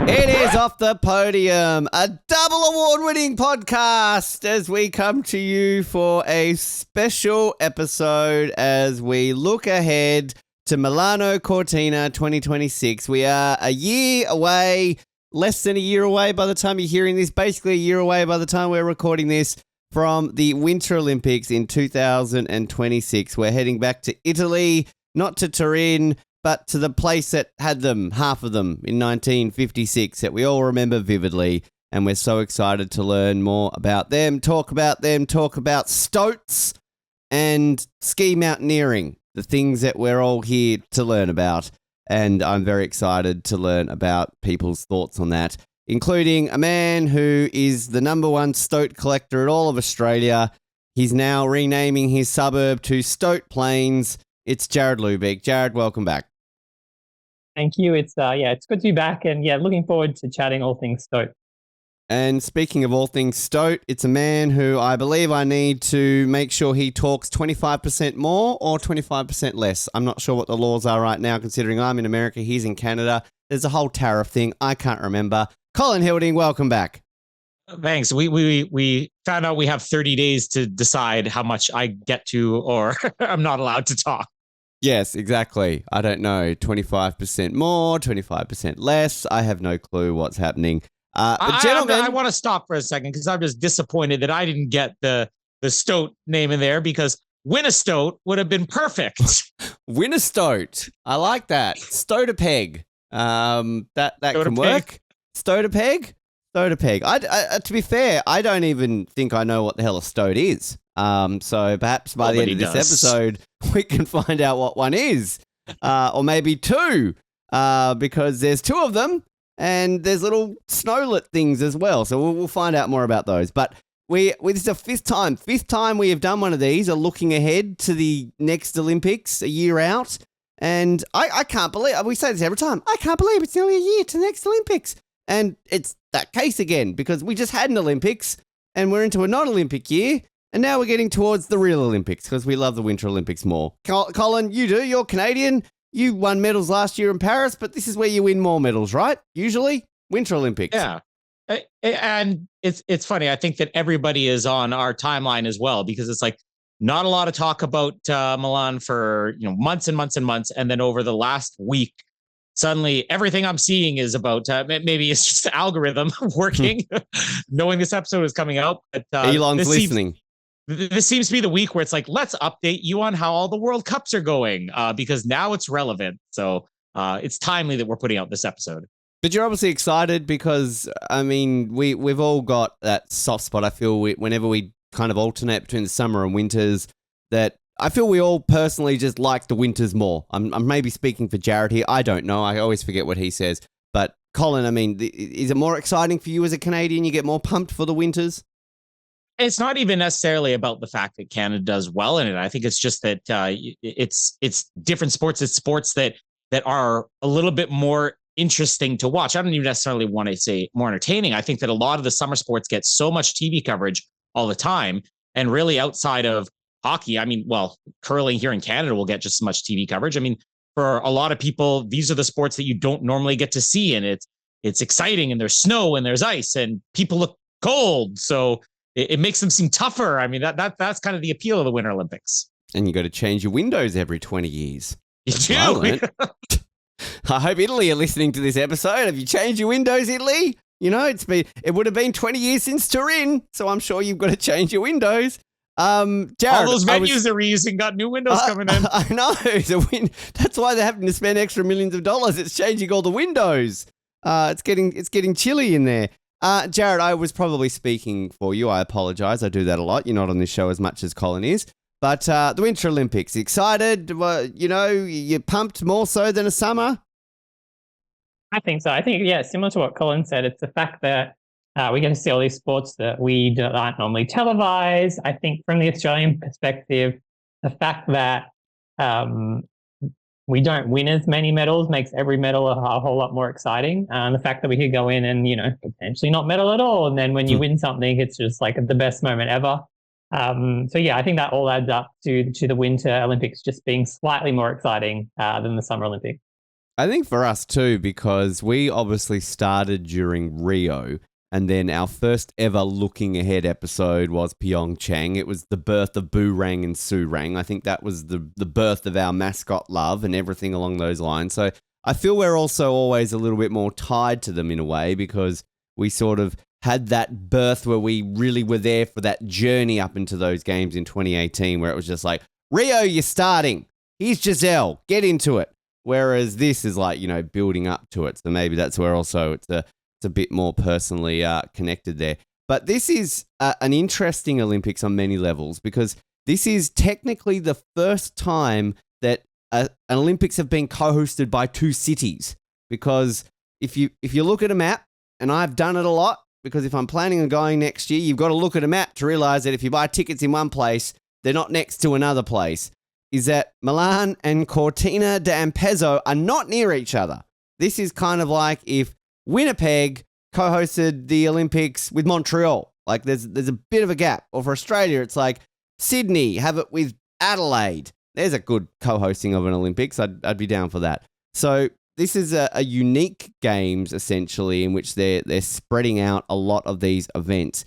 It is Off the Podium, a double award-winning podcast as we come to you for a special episode as we look ahead to Milano Cortina 2026. We are a year away, less than a year away by the time you're hearing this, basically a year away by the time we're recording this from the Winter Olympics in 2026. We're heading back to Italy, not to Turin, but to the place that had them, half of them, in 1956 that we all remember vividly. And we're so excited to learn more about them, talk about stoats and ski mountaineering, the things that we're all here to learn about. And I'm very excited to learn about people's thoughts on that, including a man who is the number one stoat collector in all of Australia. He's now renaming his suburb to Stoat Plains. It's Jared Lubeck. Jared, welcome back. Thank you. It's it's good to be back, and looking forward to chatting all things stoat. And speaking of all things stoat, it's a man who I believe I need to make sure he talks 25% more or 25% less. I'm not sure what the laws are right now, considering I'm in America, he's in Canada. There's a whole tariff thing. I can't remember. Colin Hilding, welcome back. Thanks. We found out we have 30 days to decide how much I get to or I'm not allowed to talk. Yes, exactly. I don't know. 25% more, 25% less. I have no clue what's happening. But gentlemen, I want to stop for a second because I'm just disappointed that I didn't get the stoat name in there because win a stoat would have been perfect. Win a stoat. I like that. Stoat a peg. That can work. Stoat a peg. Stoat a peg. To be fair, I don't even think I know what the hell a stoat is. So perhaps by the end of this episode, we can find out what one is, or maybe two, because there's two of them, and there's little snowlet things as well. So we'll find out more about those. But this is the fifth time we have done one of these, are looking ahead to the next Olympics a year out, and I can't believe, we say this every time, I can't believe it's nearly a year to the next Olympics, and it's that case again because we just had an Olympics, and we're into a non-Olympic year. And now we're getting towards the real Olympics because we love the Winter Olympics more. Colin, you do. You're Canadian. You won medals last year in Paris, but this is where you win more medals, right? Usually, Winter Olympics. Yeah. And it's funny. I think that everybody is on our timeline as well because it's like not a lot of talk about Milan for months and months and months. And then over the last week, suddenly everything I'm seeing is about maybe it's just the algorithm working, knowing this episode is coming out. But, Elon's listening. This seems to be the week where it's like, let's update you on how all the World Cups are going because now it's relevant. So it's timely that we're putting out this episode. But you're obviously excited because, I mean, we've all got that soft spot. I feel whenever we kind of alternate between the summer and winters, that I feel we all personally just like the winters more. I'm maybe speaking for Jared here. I don't know. I always forget what he says. But Colin, I mean, is it more exciting for you as a Canadian? You get more pumped for the winters? It's not even necessarily about the fact that Canada does well in it. I think it's just that it's different sports. It's sports that are a little bit more interesting to watch. I don't even necessarily want to say more entertaining. I think that a lot of the summer sports get so much TV coverage all the time. And really outside of hockey, I mean, well, curling here in Canada will get just as much TV coverage. I mean, for a lot of people, these are the sports that you don't normally get to see. And it's exciting and there's snow and there's ice and people look cold. So it makes them seem tougher. I mean, that's kind of the appeal of the Winter Olympics. And you got to change your windows every 20 years. You do. I hope Italy are listening to this episode. Have you changed your windows, Italy? It would have been 20 years since Turin, so I'm sure you've got to change your windows. Jared, all those venues they're reusing got new windows coming in. I know. That's why they're having to spend extra millions of dollars. It's changing all the windows. It's getting chilly in there. Jared, I was probably speaking for you. I apologize. I do that a lot. You're not on this show as much as Colin is. But the Winter Olympics, excited? You're pumped more so than a summer? I think so. I think, similar to what Colin said, it's the fact that we get to see all these sports that we aren't normally televised. I think from the Australian perspective, the fact that we don't win as many medals makes every medal a whole lot more exciting. The fact that we could go in and, potentially not medal at all. And then when you win something, it's just like the best moment ever. I think that all adds up to the Winter Olympics just being slightly more exciting than the Summer Olympics. I think for us too, because we obviously started during Rio, and then our first ever looking ahead episode was Pyeongchang. It was the birth of Boorang and Soorang. I think that was the birth of our mascot love and everything along those lines. So I feel we're also always a little bit more tied to them in a way, because we sort of had that birth where we really were there for that journey up into those games in 2018, where it was just like, Rio, you're starting. Here's Giselle. Get into it. Whereas this is like, building up to it. So maybe that's where also it's a bit more personally connected there. But this is an interesting Olympics on many levels, because this is technically the first time that an Olympics have been co-hosted by two cities. Because if you look at a map, and I've done it a lot, because if I'm planning on going next year, you've got to look at a map to realize that if you buy tickets in one place, they're not next to another place. Is that Milan and Cortina d'Ampezzo are not near each other. This is kind of like if Winnipeg co-hosted the Olympics with Montreal. Like there's a bit of a gap. Or for Australia, it's like Sydney, have it with Adelaide. There's a good co-hosting of an Olympics. I'd be down for that. So this is a unique games, essentially, in which they're spreading out a lot of these events.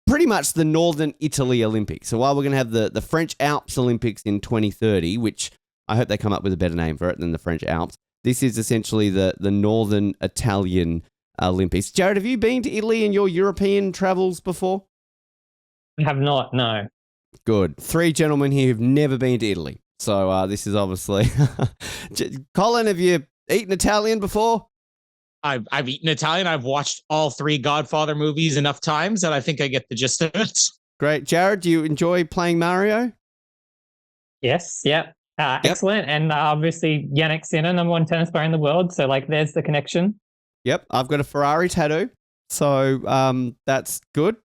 Pretty much the Northern Italy Olympics. So while we're going to have the French Alps Olympics in 2030, which I hope they come up with a better name for it than the French Alps, this is essentially the Northern Italian Olympics. Jared, have you been to Italy in your European travels before? I have not, no. Good. 3 gentlemen here who've never been to Italy. So this is obviously... Colin, have you eaten Italian before? I've eaten Italian. I've watched all 3 Godfather movies enough times that I think I get the gist of it. Great. Jared, do you enjoy playing Mario? Yes, yep. Excellent. And obviously Yannick Sinner, number 1 tennis player in the world. So there's the connection. Yep. I've got a Ferrari tattoo. So that's good.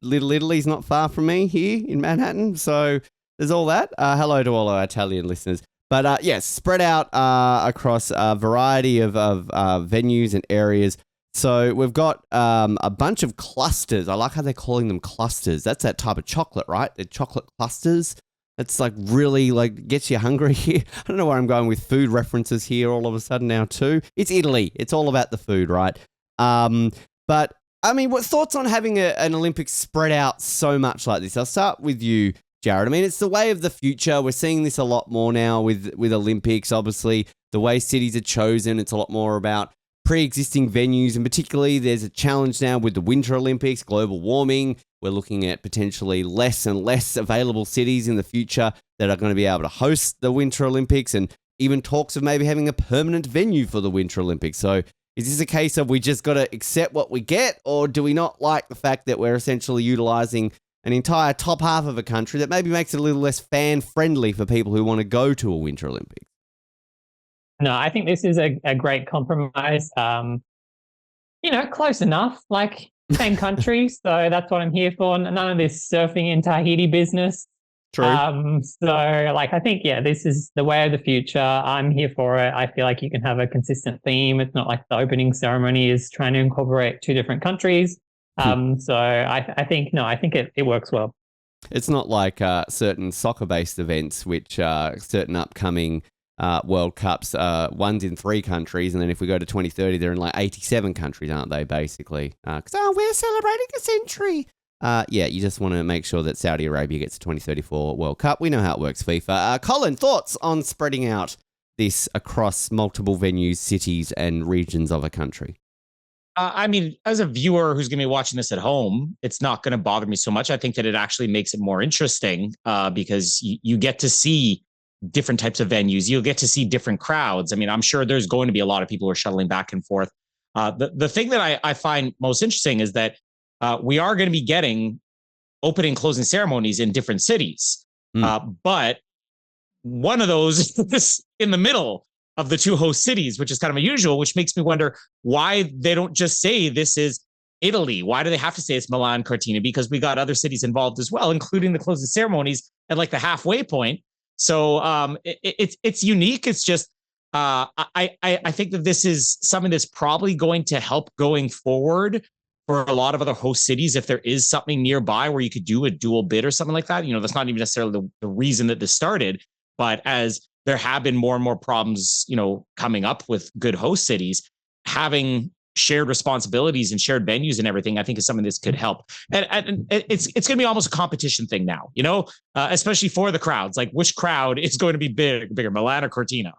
Little Italy's not far from me here in Manhattan. So there's all that. Hello to all our Italian listeners. But yes, spread out across a variety of venues and areas. So we've got a bunch of clusters. I like how they're calling them clusters. That's that type of chocolate, right? The chocolate clusters. It's really gets you hungry here. I don't know where I'm going with food references here all of a sudden now too. It's Italy. It's all about the food, right? But I mean, what thoughts on having an Olympics spread out so much like this? I'll start with you, Jared. I mean, it's the way of the future. We're seeing this a lot more now with Olympics. Obviously, the way cities are chosen, it's a lot more about pre-existing venues, and particularly there's a challenge now with the Winter Olympics, global warming. We're looking at potentially less and less available cities in the future that are going to be able to host the Winter Olympics, and even talks of maybe having a permanent venue for the Winter Olympics. So is this a case of we just got to accept what we get, or do we not like the fact that we're essentially utilizing an entire top half of a country that maybe makes it a little less fan-friendly for people who want to go to a Winter Olympics? No, I think this is a great compromise. Close enough, same country. So that's what I'm here for. None of this surfing in Tahiti business. True. I think, this is the way of the future. I'm here for it. I feel like you can have a consistent theme. It's not like the opening ceremony is trying to incorporate 2 different countries. So I think it works well. It's not like certain soccer-based events, which certain upcoming World Cups, one's in 3 countries, and then if we go to 2030, they're in 87 countries, aren't they, basically? Because, we're celebrating a century. You just want to make sure that Saudi Arabia gets the 2034 World Cup. We know how it works, FIFA. Colin, thoughts on spreading out this across multiple venues, cities, and regions of a country? I mean, as a viewer who's going to be watching this at home, it's not going to bother me so much. I think that it actually makes it more interesting because you get to see different types of venues. You'll get to see different crowds. I mean, I'm sure there's going to be a lot of people who are shuttling back and forth. The thing that I find most interesting is that we are going to be getting opening and closing ceremonies in different cities. But one of those is in the middle of the 2 host cities, which is kind of unusual, which makes me wonder why they don't just say this is Italy. Why do they have to say it's Milan Cortina? Because we got other cities involved as well, including the closing ceremonies at the halfway point. So it's unique. It's just I think that this is something that's probably going to help going forward for a lot of other host cities. If there is something nearby where you could do a dual bid or something like that, that's not even necessarily the reason that this started, but as there have been more and more problems, coming up with good host cities. Having shared responsibilities and shared venues and everything, I think is something this could help. And it's going to be almost a competition thing now, especially for the crowds. Like, which crowd is going to be bigger, Milan or Cortina?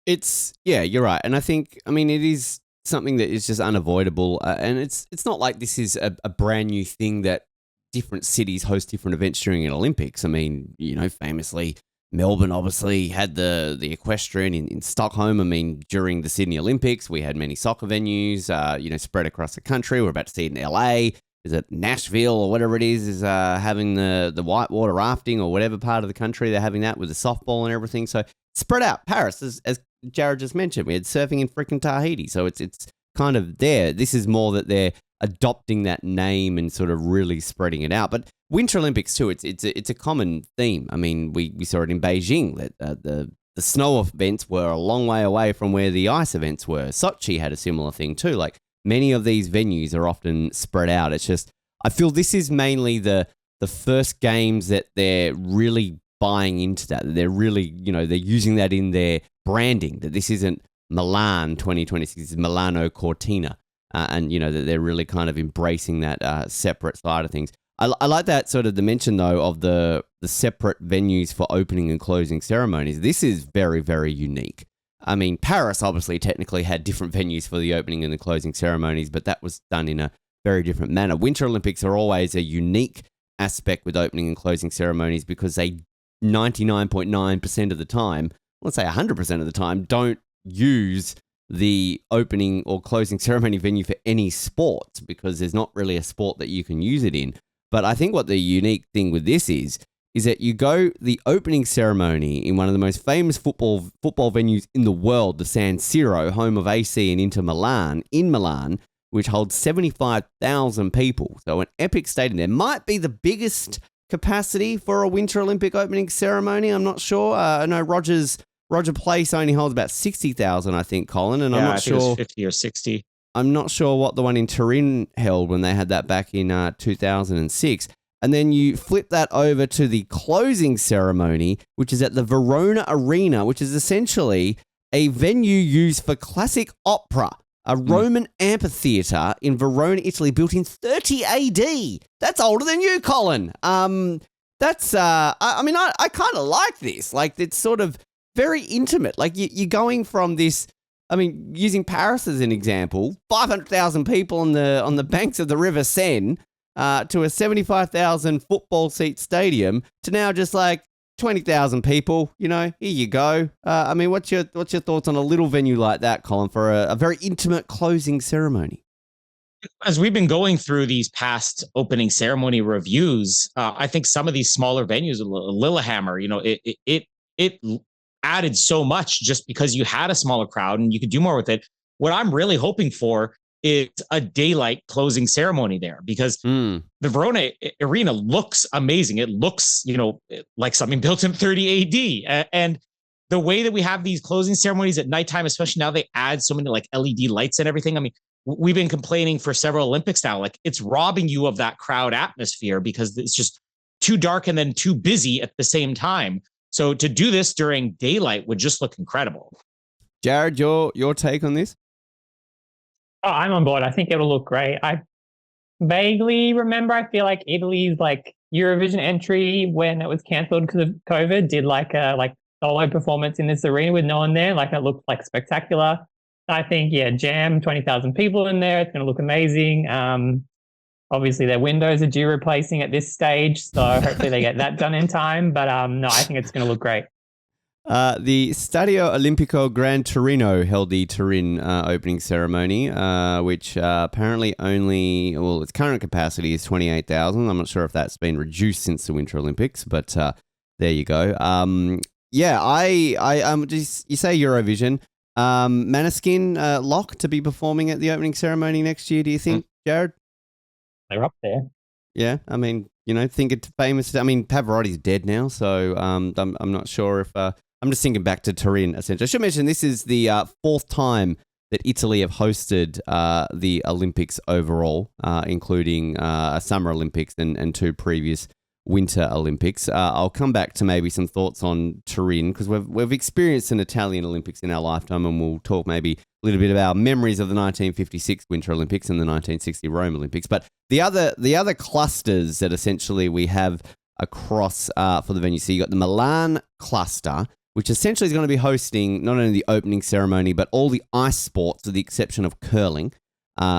You're right. And I think, it is something that is just unavoidable. And it's not like this is a brand new thing that different cities host different events during an Olympics. Famously, Melbourne obviously had the equestrian in Stockholm. During the Sydney Olympics, we had many soccer venues, spread across the country. We're about to see it in LA. Is it Nashville or whatever it is having the whitewater rafting, or whatever part of the country they're having that with the softball and everything. So spread out. Paris, as Jared just mentioned, we had surfing in freaking Tahiti. So it's kind of there. This is more that they're adopting that name and sort of really spreading it out. But Winter Olympics too, it's a common theme. We saw it in Beijing that the snow events were a long way away from where the ice events were. Sochi had a similar thing too. Like, many of these venues are often spread out. It's just, I feel this is mainly the first games that they're really buying into that. They're really, they're using that in their branding, that this isn't Milan 2026, it's Milano Cortina. And that they're really kind of embracing that separate side of things. I like that sort of dimension, though, of the separate venues for opening and closing ceremonies. This is very, very unique. Paris obviously technically had different venues for the opening and the closing ceremonies, but that was done in a very different manner. Winter Olympics are always a unique aspect with opening and closing ceremonies because they 99.9% of the time, let's say 100% of the time, don't use the opening or closing ceremony venue for any sport, because there's not really a sport that you can use it in. But I think what the unique thing with this is that you go the opening ceremony in one of the most famous football venues in the world, the San Siro, home of AC and Inter Milan, in Milan, which holds 75,000 people. So an epic stadium. There might be the biggest capacity for a Winter Olympic opening ceremony. I'm not sure. I know Roger Place only holds about 60,000, I think, Colin, and I'm not sure. It was 50 or 60. I'm not sure what the one in Turin held when they had that back in 2006. And then you flip that over to the closing ceremony, which is at the Verona Arena, which is essentially a venue used for classic opera, a Roman amphitheater in Verona, Italy, built in 30 AD. That's older than you, Colin. I kind of like this. Like, it's sort of very intimate. Like, you're going from this, using Paris as an example, 500,000 people on the banks of the River Seine, to a 75,000 football seat stadium, to now just like 20,000 people. Here you go. What's your thoughts on a little venue like that, Colin, for a very intimate closing ceremony? As we've been going through these past opening ceremony reviews, I think some of these smaller venues, Lillehammer, it added so much just because you had a smaller crowd and you could do more with it. What I'm really hoping for is a daylight closing ceremony there, because the Verona Arena looks amazing. It looks, like something built in 30 AD. And the way that we have these closing ceremonies at nighttime, especially now they add so many like LED lights and everything. We've been complaining for several Olympics now, like it's robbing you of that crowd atmosphere because it's just too dark and then too busy at the same time. So to do this during daylight would just look incredible. Jared, your take on this? Oh, I'm on board. I think it'll look great. I vaguely remember, I feel like Italy's like Eurovision entry when it was cancelled because of COVID did like a solo performance in this arena with no one there. Like, it looked like spectacular. I think, jam 20,000 people in there. It's going to look amazing. Obviously, their windows are due replacing at this stage, so hopefully they get that done in time. But no, I think it's going to look great. The Stadio Olimpico Gran Torino held the Turin opening ceremony, which apparently its current capacity is 28,000. I'm not sure if that's been reduced since the Winter Olympics, but there you go. You say Eurovision. Maneskin lock to be performing at the opening ceremony next year, do you think, Jared? They're up there. Yeah, think it's famous. Pavarotti's dead now, so I'm not sure if... I'm just thinking back to Turin, essentially. I should mention this is the fourth time that Italy have hosted the Olympics overall, including Summer Olympics and two previous Winter Olympics. I'll come back to maybe some thoughts on Turin because we've experienced an Italian Olympics in our lifetime, and we'll talk maybe a little bit about memories of the 1956 Winter Olympics and the 1960 Rome Olympics. But the other clusters that essentially we have across for the venue. So you got the Milan cluster, which essentially is going to be hosting not only the opening ceremony but all the ice sports, with the exception of curling.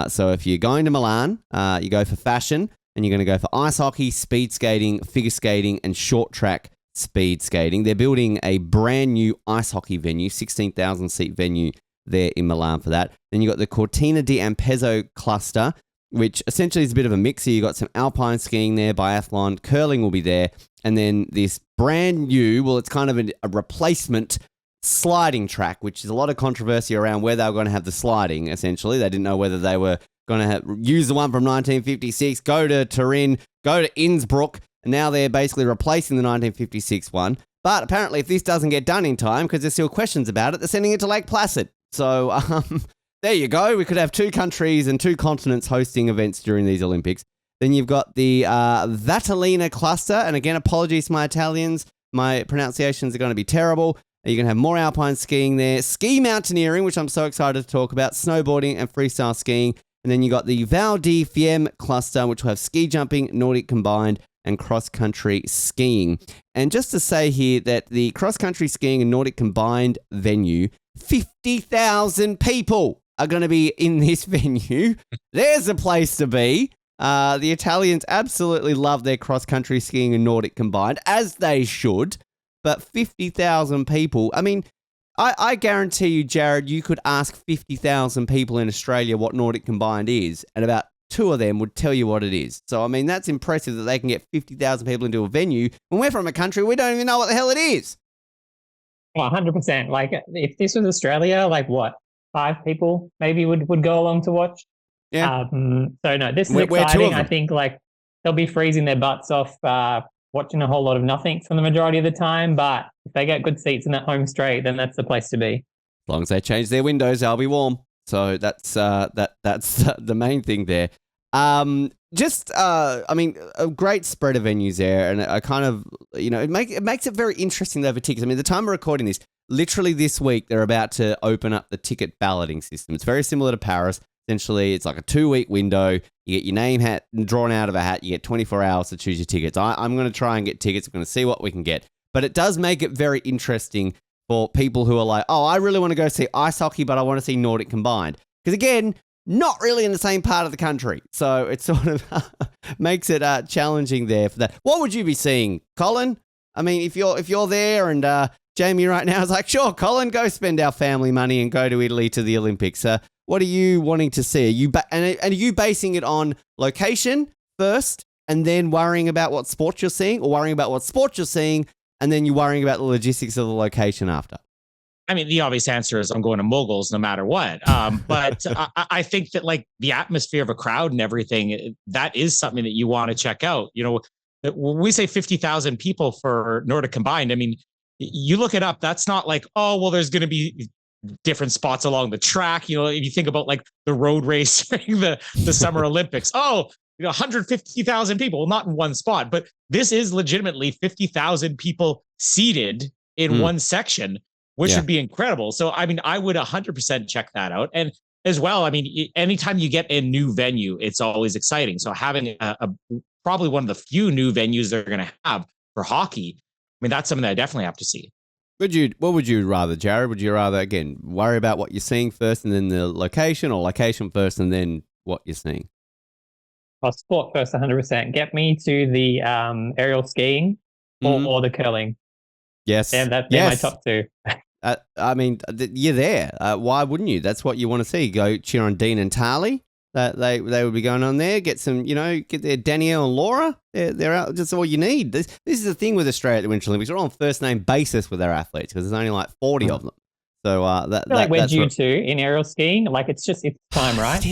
So if you're going to Milan, you go for fashion. And you're going to go for ice hockey, speed skating, figure skating, and short track speed skating. They're building a brand new ice hockey venue, 16,000 seat venue there in Milan for that. Then you've got the Cortina d'Ampezzo cluster, which essentially is a bit of a mix. You've got some alpine skiing there, biathlon, curling will be there. And then this brand new, well, it's kind of a replacement sliding track, which is a lot of controversy around where they were going to have the sliding, essentially. They didn't know whether they were going to use the one from 1956, go to Turin, go to Innsbruck, and now they're basically replacing the 1956 one. But apparently, if this doesn't get done in time, because there's still questions about it, they're sending it to Lake Placid. So there you go. We could have 2 countries and 2 continents hosting events during these Olympics. Then you've got the Valtellina cluster, and again, apologies to my Italians. My pronunciations are going to be terrible. You're going to have more alpine skiing there, ski mountaineering, which I'm so excited to talk about, snowboarding and freestyle skiing. And then you got the Val di Fiemme cluster, which will have ski jumping, Nordic combined, and cross-country skiing. And just to say here that the cross-country skiing and Nordic combined venue, 50,000 people are going to be in this venue. There's a place to be. The Italians absolutely love their cross-country skiing and Nordic combined, as they should. But 50,000 people, I mean, I guarantee you, Jared, you could ask 50,000 people in Australia what Nordic combined is, and about 2 of them would tell you what it is. So, I mean, that's impressive that they can get 50,000 people into a venue. When we're from a country, we don't even know what the hell it is. Well, 100%. Like, if this was Australia, like what, 5 people maybe would go along to watch? Yeah. So, no, this is exciting. I think, like, they'll be freezing their butts off watching a whole lot of nothing for the majority of the time, but if they get good seats in that home straight, then that's the place to be. As long as they change their windows, they'll be warm. So that's the main thing there. I mean, a great spread of venues there, and I kind of, it makes it very interesting though for tickets. I mean, the time we're recording this, literally this week, they're about to open up the ticket balloting system. It's very similar to Paris. Essentially, it's like a 2-week window. You get your name drawn out of a hat. You get 24 hours to choose your tickets. I'm going to try and get tickets. We're going to see what we can get. But it does make it very interesting for people who are like, oh, I really want to go see ice hockey, but I want to see Nordic combined. Because again, not really in the same part of the country. So it sort of makes it challenging there for that. What would you be seeing, Colin? I mean, if you're there and Jamie right now is like, sure, Colin, go spend our family money and go to Italy to the Olympics. What are you wanting to see? Are you basing it on location first and then worrying about what sports you're seeing, or worrying about what sports you're seeing and then you're worrying about the logistics of the location after? I mean, the obvious answer is I'm going to Moguls no matter what. But I think that, like, the atmosphere of a crowd and everything, that is something that you want to check out. When we say 50,000 people for Nordic combined, I mean, you look it up. That's not like, oh, well, there's going to be different spots along the track. If you think about like the road race during the Summer Olympics, 150,000 people, well, not in one spot, but this is legitimately 50,000 people seated in one section, which would be incredible. So, I mean, I would 100% check that out. And as well, I mean, anytime you get a new venue, it's always exciting. So having probably one of the few new venues they're going to have for hockey, I mean, that's something that I definitely have to see. What would you rather, Jared? Would you rather, again, worry about what you're seeing first and then the location, or location first and then what you're seeing? Well, sport first, 100%. Get me to the aerial skiing or the curling. Yes. They're my top 2. I mean, you're there. Why wouldn't you? That's what you want to see. Go cheer on Dean and Tali. They would be going on there. Get some, get their Danielle and Laura. They're out. That's all you need. This is the thing with Australia at the Winter Olympics. We're on first name basis with our athletes because there's only like 40 of them. So we're due to in aerial skiing. Like it's time, right?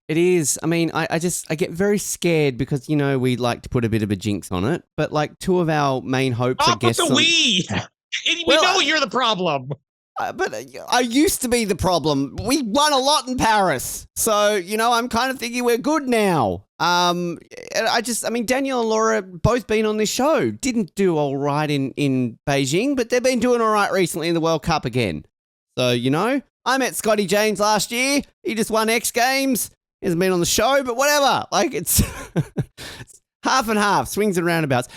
It is. I mean, I get very scared because we like to put a bit of a jinx on it. But like 2 of our main hopes, I guess. We know you're the problem. But I used to be the problem. We won a lot in Paris. So, I'm kind of thinking we're good now. And Daniel and Laura both been on this show. Didn't do all right in Beijing, but they've been doing all right recently in the World Cup again. So, I met Scotty James last year. He just won X Games. He hasn't been on the show, but whatever. Like, it's half and half, swings and roundabouts.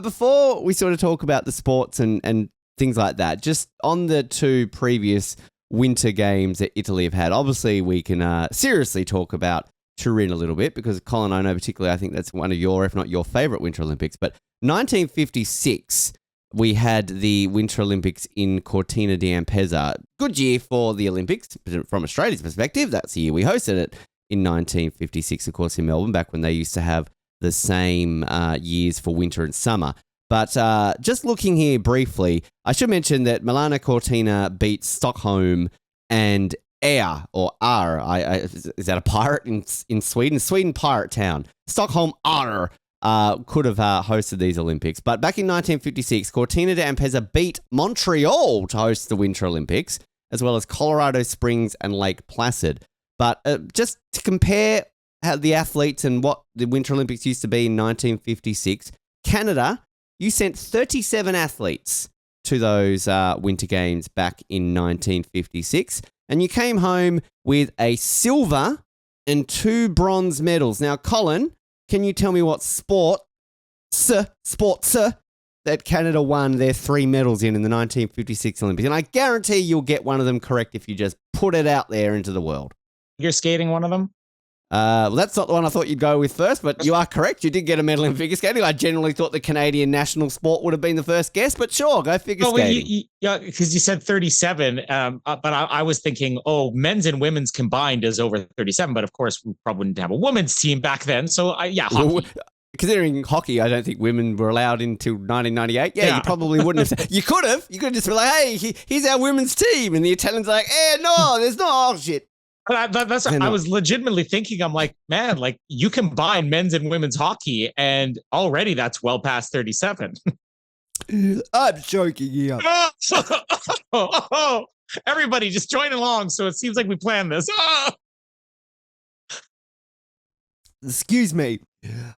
Before we sort of talk about the sports and things like that, just on the two previous winter games that Italy have had, obviously we can seriously talk about Turin a little bit because, Colin, I know particularly, I think that's one of your, if not your favourite Winter Olympics. But 1956, we had the Winter Olympics in Cortina d'Ampezza. Good year for the Olympics from Australia's perspective. That's the year we hosted it in 1956, of course, in Melbourne, back when they used to have the same years for winter and summer. But just looking here briefly, I should mention that Milano Cortina beat Stockholm and Air, or R. Is that a pirate in Sweden? Sweden pirate town. Stockholm R could have hosted these Olympics. But back in 1956, Cortina d'Ampezza beat Montreal to host the Winter Olympics, as well as Colorado Springs and Lake Placid. But just to compare how the athletes and what the Winter Olympics used to be in 1956, Canada, you sent 37 athletes to those Winter Games back in 1956, and you came home with a silver and 2 bronze medals. Now, Colin, can you tell me what sports that Canada won their 3 medals in the 1956 Olympics? And I guarantee you'll get one of them correct if you just put it out there into the world. You're skating one of them? Well, that's not the one I thought you'd go with first, but you are correct. You did get a medal in figure skating. I generally thought the Canadian national sport would have been the first guess, but sure, go figure skating. Yeah, because you said 37, but I was thinking, men's and women's combined is over 37, but of course we probably wouldn't have a women's team back then. So hockey. Well, considering hockey, I don't think women were allowed until 1998. Yeah, you probably wouldn't have. You could have just been like, hey, here's our women's team. And the Italians are like, no, there's no, oh, shit. That's I was legitimately thinking, I'm like, man, like you combine men's and women's hockey and already that's well past 37. I'm joking here. Everybody just join along. So it seems like we planned this. Excuse me.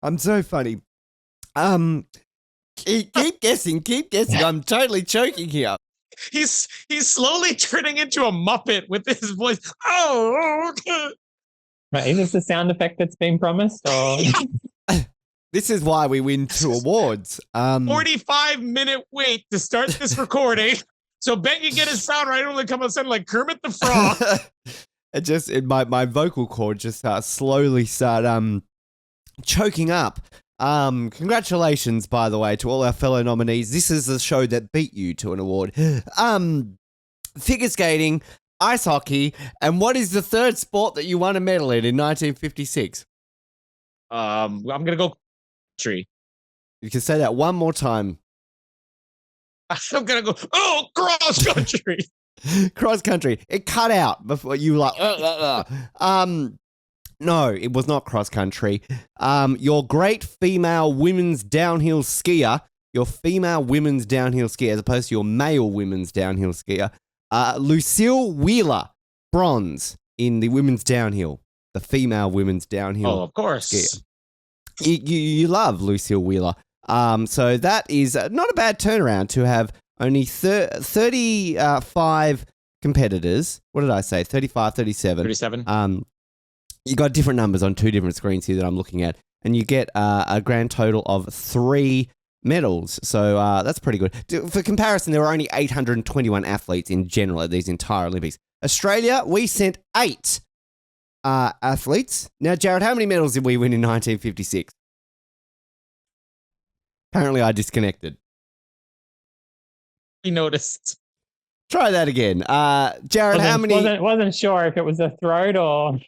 I'm so funny. Keep guessing. I'm totally choking here. He's slowly turning into a Muppet with his voice. Oh, okay. Right, is this the sound effect that's been promised? Or this is why we win 2 awards. 45-minute wait to start this recording. So Ben can get his sound right. Only come out sounding like Kermit the Frog. My vocal cord just slowly start choking up. Congratulations, by the way, to all our fellow nominees. This is the show that beat you to an award. Figure skating, ice hockey, and what is the third sport that you won a medal in 1956? I'm gonna go country. You can say that one more time. I'm gonna go cross country. Cross country. It cut out before you were like. No, it was not cross country. Your great female women's downhill skier, as opposed to your male women's downhill skier, Lucille Wheeler, bronze in the women's downhill, the female women's downhill. Oh, of course. Skier. You love Lucille Wheeler. So that is not a bad turnaround to have only 35 competitors. What did I say? 35, 37. 37. You got different numbers on 2 different screens here that I'm looking at, and you get a grand total of 3 medals. So that's pretty good. For comparison, there were only 821 athletes in general at these entire Olympics. Australia, we sent 8 athletes. Now, Jared, how many medals did we win in 1956? Apparently, I disconnected. We noticed. Try that again. Jared, how many? Wasn't sure if it was a throat or...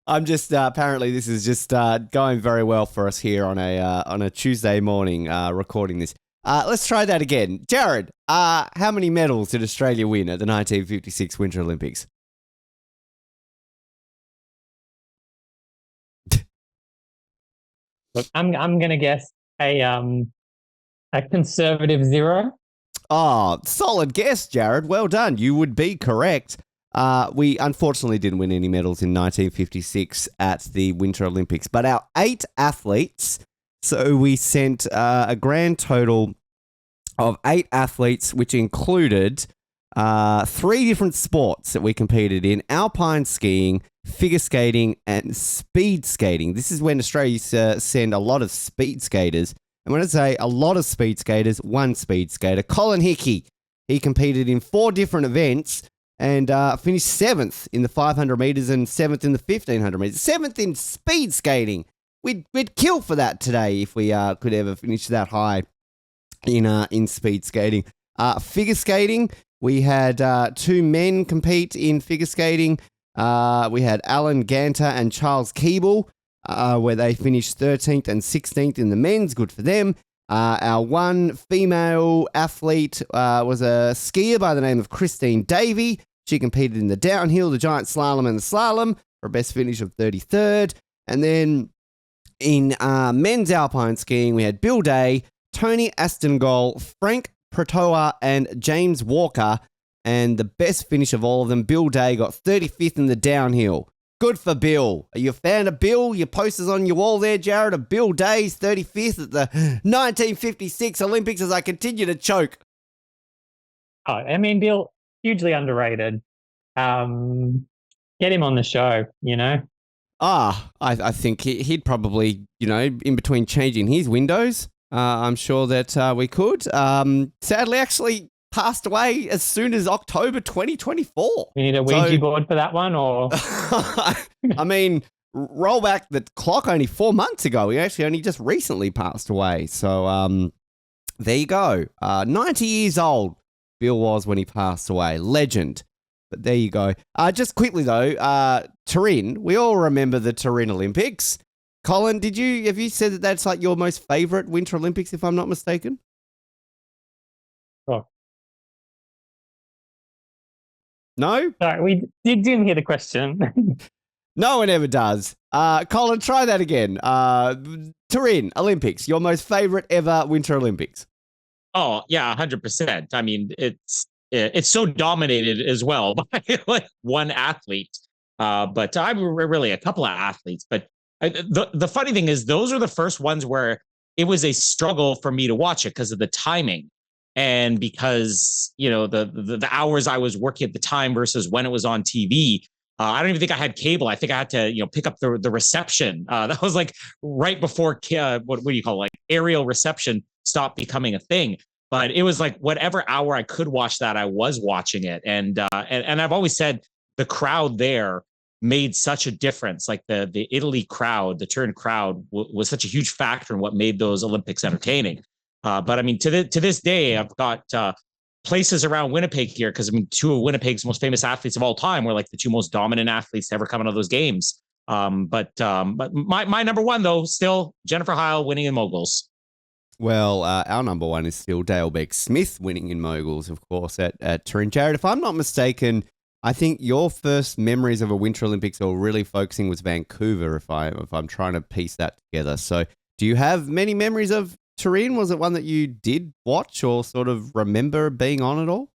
I'm just apparently this is just going very well for us here on a Tuesday morning recording this. Let's try that again. Jared, how many medals did Australia win at the 1956 Winter Olympics? Look, I'm gonna guess a conservative 0. Oh, solid guess, Jared. Well done. You would be correct. We unfortunately didn't win any medals in 1956 at the Winter Olympics, but our 8 athletes, so we sent a grand total of 8 athletes, which included 3 different sports that we competed in: alpine skiing, figure skating, and speed skating. This is when Australia used to send a lot of speed skaters. And when I say a lot of speed skaters, 1 speed skater, Colin Hickey. He competed in 4 different events and finished 7th in the 500 meters and 7th in the 1500 meters. 7th in speed skating. We'd kill for that today if we could ever finish that high in speed skating. Figure skating, we had 2 men compete in figure skating. We had Alan Ganter and Charles Keeble, where they finished 13th and 16th in the men's. Good for them. Our 1 female athlete was a skier by the name of Christine Davey. She competed in the downhill, the giant slalom, and the slalom for a best finish of 33rd. And then in men's alpine skiing, we had Bill Day, Tony Astengol, Frank Protoa, and James Walker. And the best finish of all of them, Bill Day got 35th in the downhill. Good for Bill. Are you a fan of Bill? Your posters on your wall there, Jared, of Bill Day's 35th at the 1956 Olympics as I continue to choke. Oh, I mean, Bill, hugely underrated. Get him on the show, you know? I think he'd probably, in between changing his windows, I'm sure that we could. Sadly, actually passed away as soon as October 2024. We need a Ouija board for that one, or? I mean, roll back the clock only 4 months ago. He actually only just recently passed away. So there you go. 90 years old, Bill was when he passed away. Legend. But there you go. Just quickly though, Turin. We all remember the Turin Olympics. Colin, have you said that that's like your most favorite Winter Olympics, if I'm not mistaken? Oh. No? Sorry, we didn't hear the question. No one ever does. Colin, try that again. Turin Olympics, your most favorite ever Winter Olympics. Oh, yeah, 100%. I mean, it's so dominated as well by like one athlete. But I'm really a couple of athletes. But the funny thing is, those are the first ones where it was a struggle for me to watch it because of the timing. And because, the hours I was working at the time versus when it was on TV, I don't even think I had cable. I think I had to, pick up the reception. That was like right before, what do you call it? Like aerial reception stopped becoming a thing. But it was like whatever hour I could watch that, I was watching it. And I've always said the crowd there made such a difference. Like the Italy crowd, the Turin crowd was such a huge factor in what made those Olympics entertaining. But I mean, to this day, I've got places around Winnipeg here because I mean, 2 of Winnipeg's most famous athletes of all time were like the 2 most dominant athletes to ever come out of those games. But my number 1 though, still Jennifer Heil winning in moguls. Well, our number 1 is still Dale Beck-Smith winning in moguls, of course, at Turin. Jared, if I'm not mistaken, I think your first memories of a Winter Olympics or really focusing was Vancouver, if I'm trying to piece that together. So do you have many memories of Turin? Was it one that you did watch or sort of remember being on at all?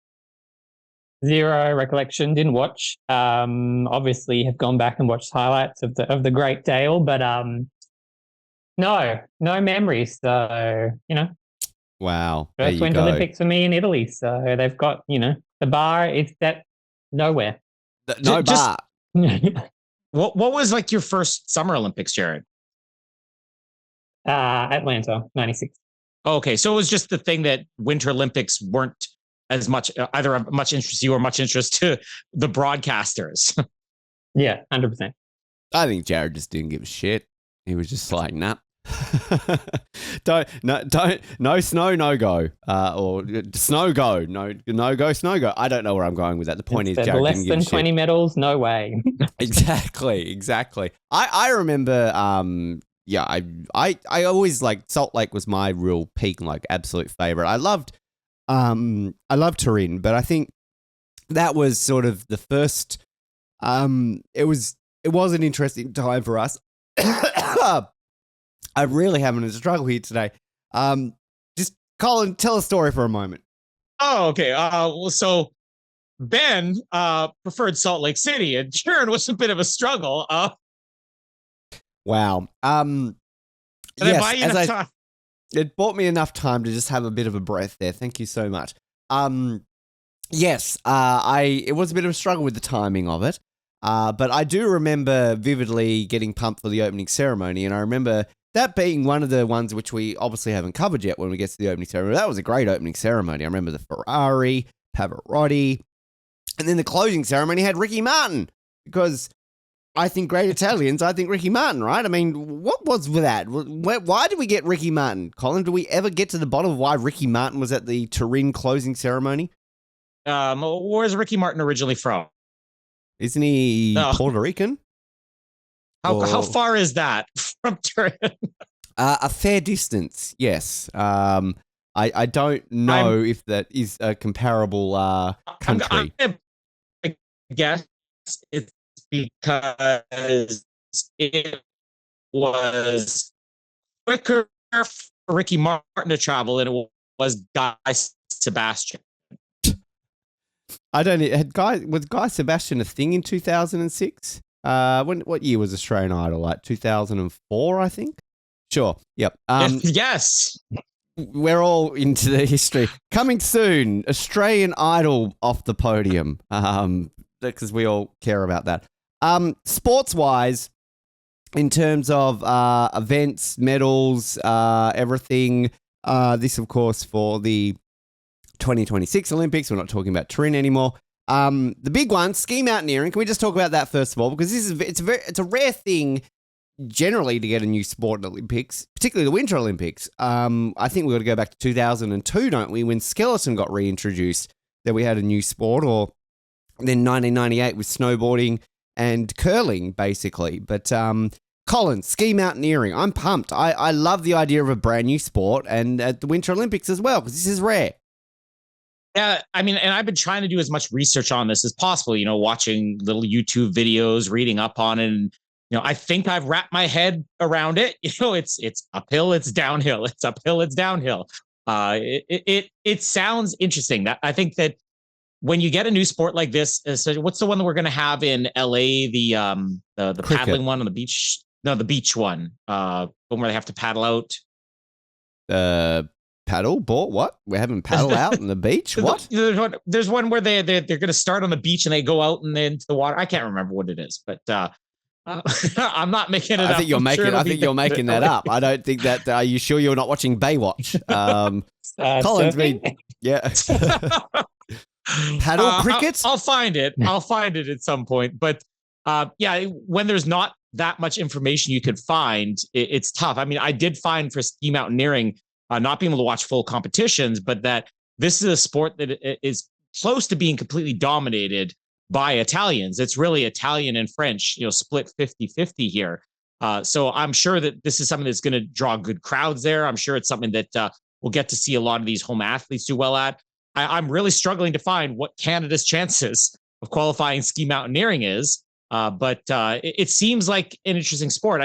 Zero recollection. Didn't watch. Obviously, have gone back and watched highlights of the great Dale, but no memories. So Wow. First Winter Olympics for me in Italy. So they've got the bar is that nowhere. No bar. What was like your first Summer Olympics, Jared? Atlanta, 96. Okay, so it was just the thing that Winter Olympics weren't as much either of much interest to you or much interest to the broadcasters. Yeah, 100%. I think Jared just didn't give a shit. He was just like, nah. No snow, no go. Or snow go, no go, snow go. I don't know where I'm going with that. The point is, Jared less didn't give than a shit. 20 medals, no way. Exactly. I remember. I always like Salt Lake was my real peak, like absolute favorite. I loved Turin, but I think that was sort of the first. It was an interesting time for us. I'm really having a struggle here today. Just Colin, tell a story for a moment. Oh, okay. Well, so Ben preferred Salt Lake City, and Sharon was a bit of a struggle. Wow. And I buy you enough time. It bought me enough time to just have a bit of a breath there. Thank you so much. Yes, it was a bit of a struggle with the timing of it. But I do remember vividly getting pumped for the opening ceremony, and I remember that being one of the ones which we obviously haven't covered yet when we get to the opening ceremony. That was a great opening ceremony. I remember the Ferrari, Pavarotti, and then the closing ceremony had Ricky Martin, because I think great Italians, I think Ricky Martin, right? I mean, what was with that? Why did we get Ricky Martin? Colin, do we ever get to the bottom of why Ricky Martin was at the Turin closing ceremony? Where's Ricky Martin originally from? Isn't he Puerto Rican? How far is that from Turin? A fair distance, yes. I don't know if that is a comparable country. I guess it's because it was quicker for Ricky Martin to travel than it was Guy Sebastian. I don't know. Was Guy Sebastian a thing in 2006? What year was Australian Idol? Like 2004, I think. Sure. Yep. Yes. We're all into the history. Coming soon, Australian Idol off the podium. Because we all care about that. Sports-wise, in terms of events, medals, everything. This, of course, for the 2026 Olympics. We're not talking about Turin anymore. The big one, ski mountaineering. Can we just talk about that first of all? Because it's a rare thing generally to get a new sport in Olympics, particularly the Winter Olympics. I think we've got to go back to 2002, don't we? When skeleton got reintroduced, that we had a new sport, or then 1998 with snowboarding and curling, basically. But Colin, ski mountaineering, I'm pumped. I love the idea of a brand new sport, and at the Winter Olympics as well, because this is rare. Yeah, I mean, and I've been trying to do as much research on this as possible, watching little YouTube videos, reading up on it. And, I think I've wrapped my head around it. It's uphill, it's downhill. It's uphill, it's downhill. It sounds interesting. I think that when you get a new sport like this, what's the one that we're going to have in LA? The paddling one on the beach? No, the beach one. One where they have to paddle out. Paddle boat? What? We're having paddle out on the beach? What? There's one where they're going to start on the beach and they go out and then into the water. I can't remember what it is, but I'm not making it up. I think you're making that up. I don't think that. Are you sure you're not watching Baywatch? Colin's been, yeah. Paddle cricket? I'll find it. I'll find it at some point. But when there's not that much information you could find, it's tough. I mean, I did find for ski mountaineering, not being able to watch full competitions, but that this is a sport that is close to being completely dominated by Italians. It's really Italian and French, split 50-50 here. So I'm sure that this is something that's going to draw good crowds there. I'm sure it's something that we'll get to see a lot of these home athletes do well at. I'm really struggling to find what Canada's chances of qualifying ski mountaineering is. But it seems like an interesting sport.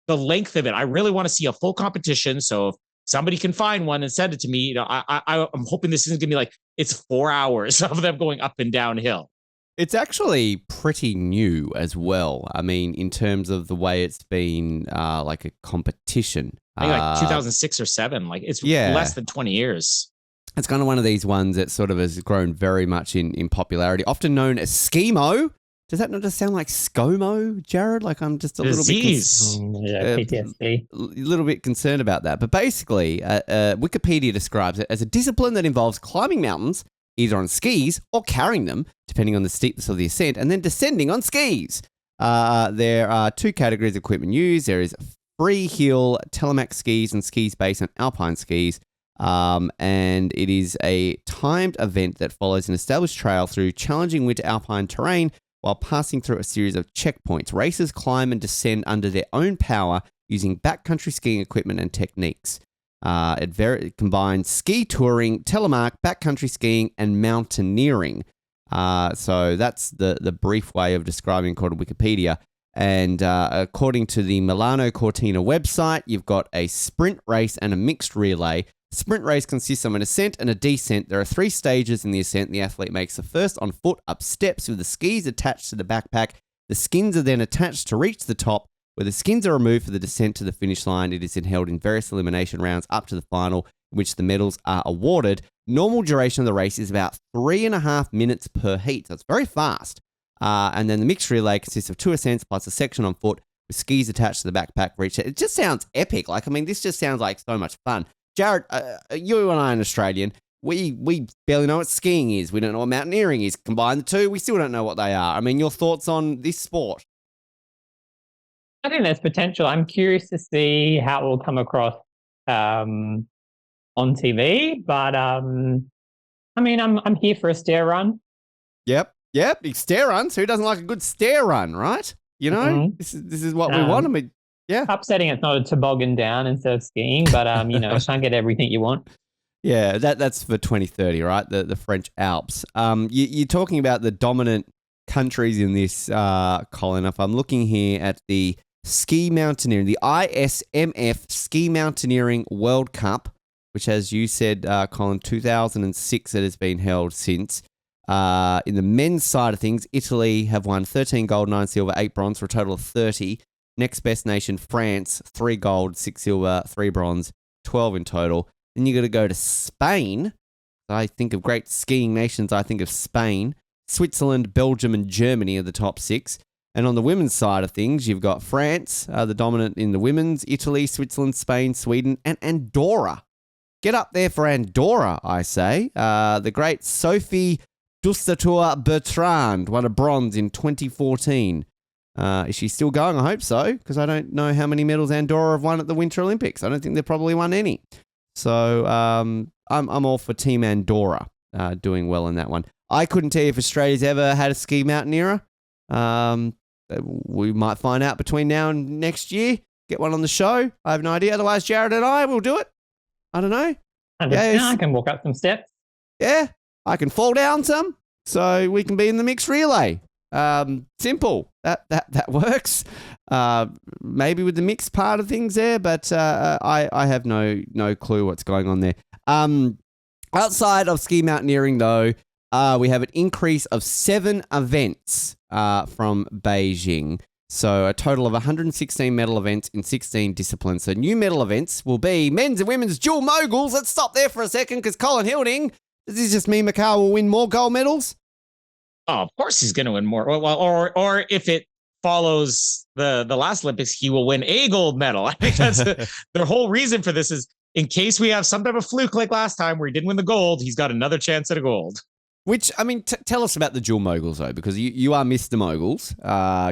The length of it, I really want to see a full competition. So if somebody can find one and send it to me, I'm hoping this isn't going to be like, it's 4 hours of them going up and downhill. It's actually pretty new as well. I mean, in terms of the way it's been like a competition. I think like 2006 or 7. Like it's less than 20 years. It's kind of one of these ones that sort of has grown very much in popularity, often known as Skimo. Does that not just sound like ScoMo, Jared? Like I'm just a little bit PTSD. A little bit concerned about that. But basically, Wikipedia describes it as a discipline that involves climbing mountains, either on skis or carrying them, depending on the steepness of the ascent, and then descending on skis. There are 2 categories of equipment used. There is free heel telemax skis and skis based on alpine skis. And it is a timed event that follows an established trail through challenging winter alpine terrain while passing through a series of checkpoints. Racers climb and descend under their own power using backcountry skiing equipment and techniques. It combines ski touring, telemark, backcountry skiing, and mountaineering. So that's the brief way of describing according to Wikipedia. And according to the Milano Cortina website, you've got a sprint race and a mixed relay. Sprint race consists of an ascent and a descent. There are 3 stages in the ascent. The athlete makes the first on foot up steps with the skis attached to the backpack. The skins are then attached to reach the top, where the skins are removed for the descent to the finish line. It is then held in various elimination rounds up to the final, in which the medals are awarded. Normal duration of the race is about 3.5 minutes per heat, so it's very fast. And then the mixed relay consists of 2 ascents plus a section on foot with skis attached to the backpack for each. It just sounds epic. This just sounds like so much fun. Jared, you and I are an Australian. We barely know what skiing is. We don't know what mountaineering is. Combine the two, we still don't know what they are. Your thoughts on this sport? I think there's potential. I'm curious to see how it will come across on TV, but I'm here for a stair run. Yep, big stair runs. Who doesn't like a good stair run, right? This is what we want. Yeah. Upsetting it's not a toboggan down instead of skiing, but can't get everything you want. Yeah, that's for 2030, right? The French Alps. You're talking about the dominant countries in this, Colin. If I'm looking here at the ski mountaineering, the ISMF Ski Mountaineering World Cup, which, as you said, Colin, 2006 it has been held since. In the men's side of things, Italy have won 13 gold, 9 silver, 8 bronze for a total of 30. Next best nation, France, 3 gold, 6 silver, 3 bronze, 12 in total. Then you got to go to Spain. I think of great skiing nations. I think of Spain, Switzerland, Belgium, and Germany are the top 6. And on the women's side of things, you've got France, the dominant in the women's, Italy, Switzerland, Spain, Sweden, and Andorra. Get up there for Andorra, I say. The great Sophie Dustatur-Bertrand won a bronze in 2014. Is she still going? I hope so, because I don't know how many medals Andorra have won at the Winter Olympics. I don't think they've probably won any. So I'm all for Team Andorra doing well in that one. I couldn't tell you if Australia's ever had a ski mountaineer. We might find out between now and next year. Get one on the show. I have no idea. Otherwise, Jared and I will do it. I don't know. I can walk up some steps. Yeah, I can fall down some, so we can be in the mixed relay. Simple. That works. Maybe with the mixed part of things there, but I have no clue what's going on there. Outside of ski mountaineering, though, we have an increase of 7 events from Beijing. So a total of 116 medal events in 16 disciplines. So new medal events will be men's and women's dual moguls. Let's stop there for a second, because Colin Hilding, does this just mean Macau will win more gold medals? Oh, of course he's going to win more. Well, or if it follows the last Olympics, he will win a gold medal. I think that's the whole reason for this is in case we have some type of fluke like last time where he didn't win the gold, he's got another chance at a gold. Which, tell us about the dual moguls, though, because you are Mr. Moguls.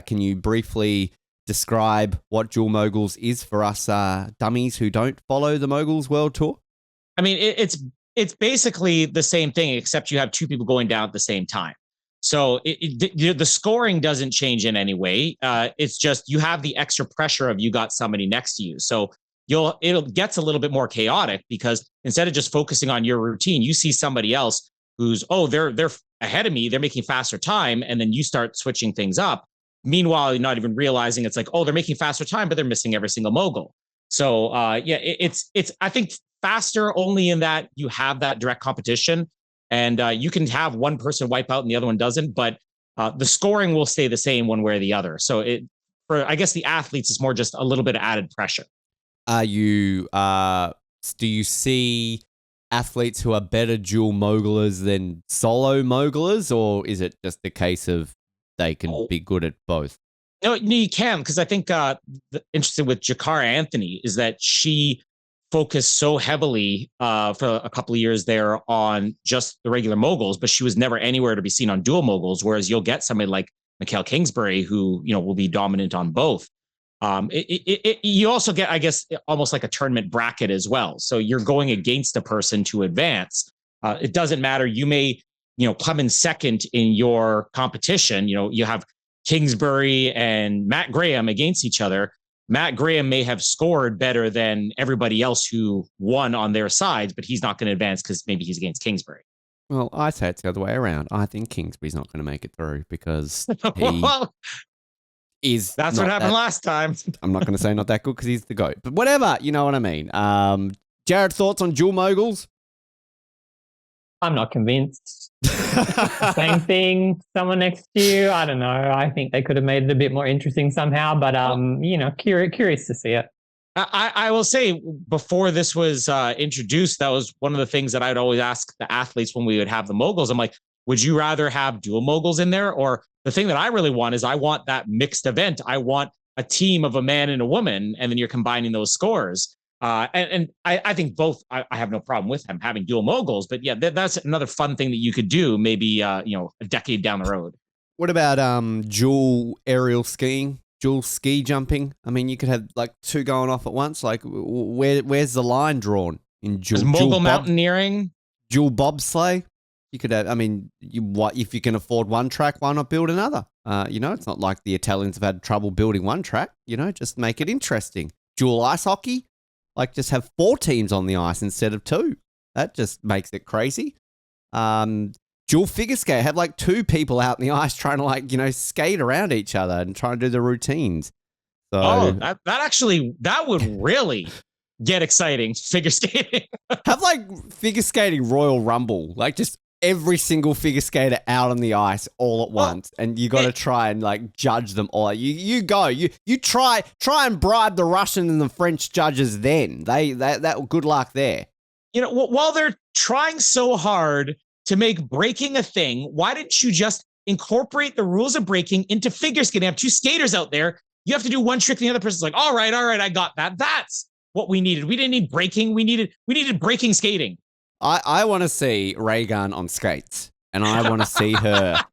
Can you briefly describe what dual moguls is for us dummies who don't follow the Moguls World Tour? It's basically the same thing, except you have 2 people going down at the same time. So the scoring doesn't change in any way. It's just you have the extra pressure of you got somebody next to you. So it gets a little bit more chaotic because instead of just focusing on your routine, you see somebody else who's, they're ahead of me, they're making faster time, and then you start switching things up. Meanwhile, you're not even realizing it's like, they're making faster time, but they're missing every single mogul. So it's I think faster only in that you have that direct competition. And you can have one person wipe out and the other one doesn't, but the scoring will stay the same one way or the other. So for I guess the athletes, it's more just a little bit of added pressure. Do you see athletes who are better dual mogulers than solo mogulers, or is it just a case of they can be good at both? No, you can, because I think the interesting with Jakara Anthony is that she focused so heavily for a couple of years there on just the regular moguls, but she was never anywhere to be seen on dual moguls. Whereas you'll get somebody like Mikhail Kingsbury who will be dominant on both. You also get, I guess, almost like a tournament bracket as well. So you're going against a person to advance. It doesn't matter. You may come in second in your competition. You have Kingsbury and Matt Graham against each other. Matt Graham may have scored better than everybody else who won on their sides, but he's not going to advance because maybe he's against Kingsbury. Well, I say it's the other way around. I think Kingsbury's not going to make it through because that's what happened last time. I'm not going to say not that good because he's the GOAT, but whatever, you know what I mean. Jared, thoughts on dual moguls? I'm not convinced. Same thing, someone next to you. I don't know. I think they could have made it a bit more interesting somehow, but curious to see it. I will say, before this was introduced, that was one of the things that I'd always ask the athletes when we would have the moguls. I'm like, would you rather have dual moguls in there? Or the thing that I really want is I want that mixed event. I want a team of a man and a woman, and then you're combining those scores. And I think both, I have no problem with them having dual moguls, but yeah, that's another fun thing that you could do maybe, a decade down the road. What about dual aerial skiing, dual ski jumping? I mean, you could have like two going off at once. Like where's the line drawn in dual mogul mountaineering? Dual bobsleigh? You could have, I mean, if you can afford one track, why not build another? It's not like the Italians have had trouble building one track, just make it interesting. Dual ice hockey? Like, just have 4 teams on the ice instead of 2. That just makes it crazy. Dual figure skate. Have, like, 2 people out in the ice trying to, skate around each other and try and do the routines. So, that would really get exciting, figure skating. Have, figure skating Royal Rumble. Just every single figure skater out on the ice all at once, and you got to try and judge them all. You go, you try and bribe the Russian and the French judges. Then that good luck there. While they're trying so hard to make breaking a thing, why didn't you just incorporate the rules of breaking into figure skating? Have 2 skaters out there. You have to do one trick, and the other person's like, all right, I got that. That's what we needed. We didn't need breaking. We needed breaking skating. I want to see Reagan on skates, and I want to see her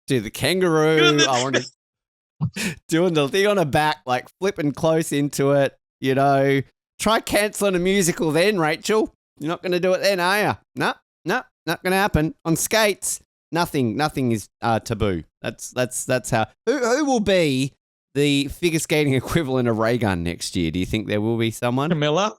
do the kangaroo. I want to doing the thing on her back, flipping close into it. Try canceling a musical then, Rachel. You're not going to do it then, are you? No, not going to happen. On skates, nothing is taboo. That's how. Who will be the figure skating equivalent of Reagan next year? Do you think there will be someone? Camilla.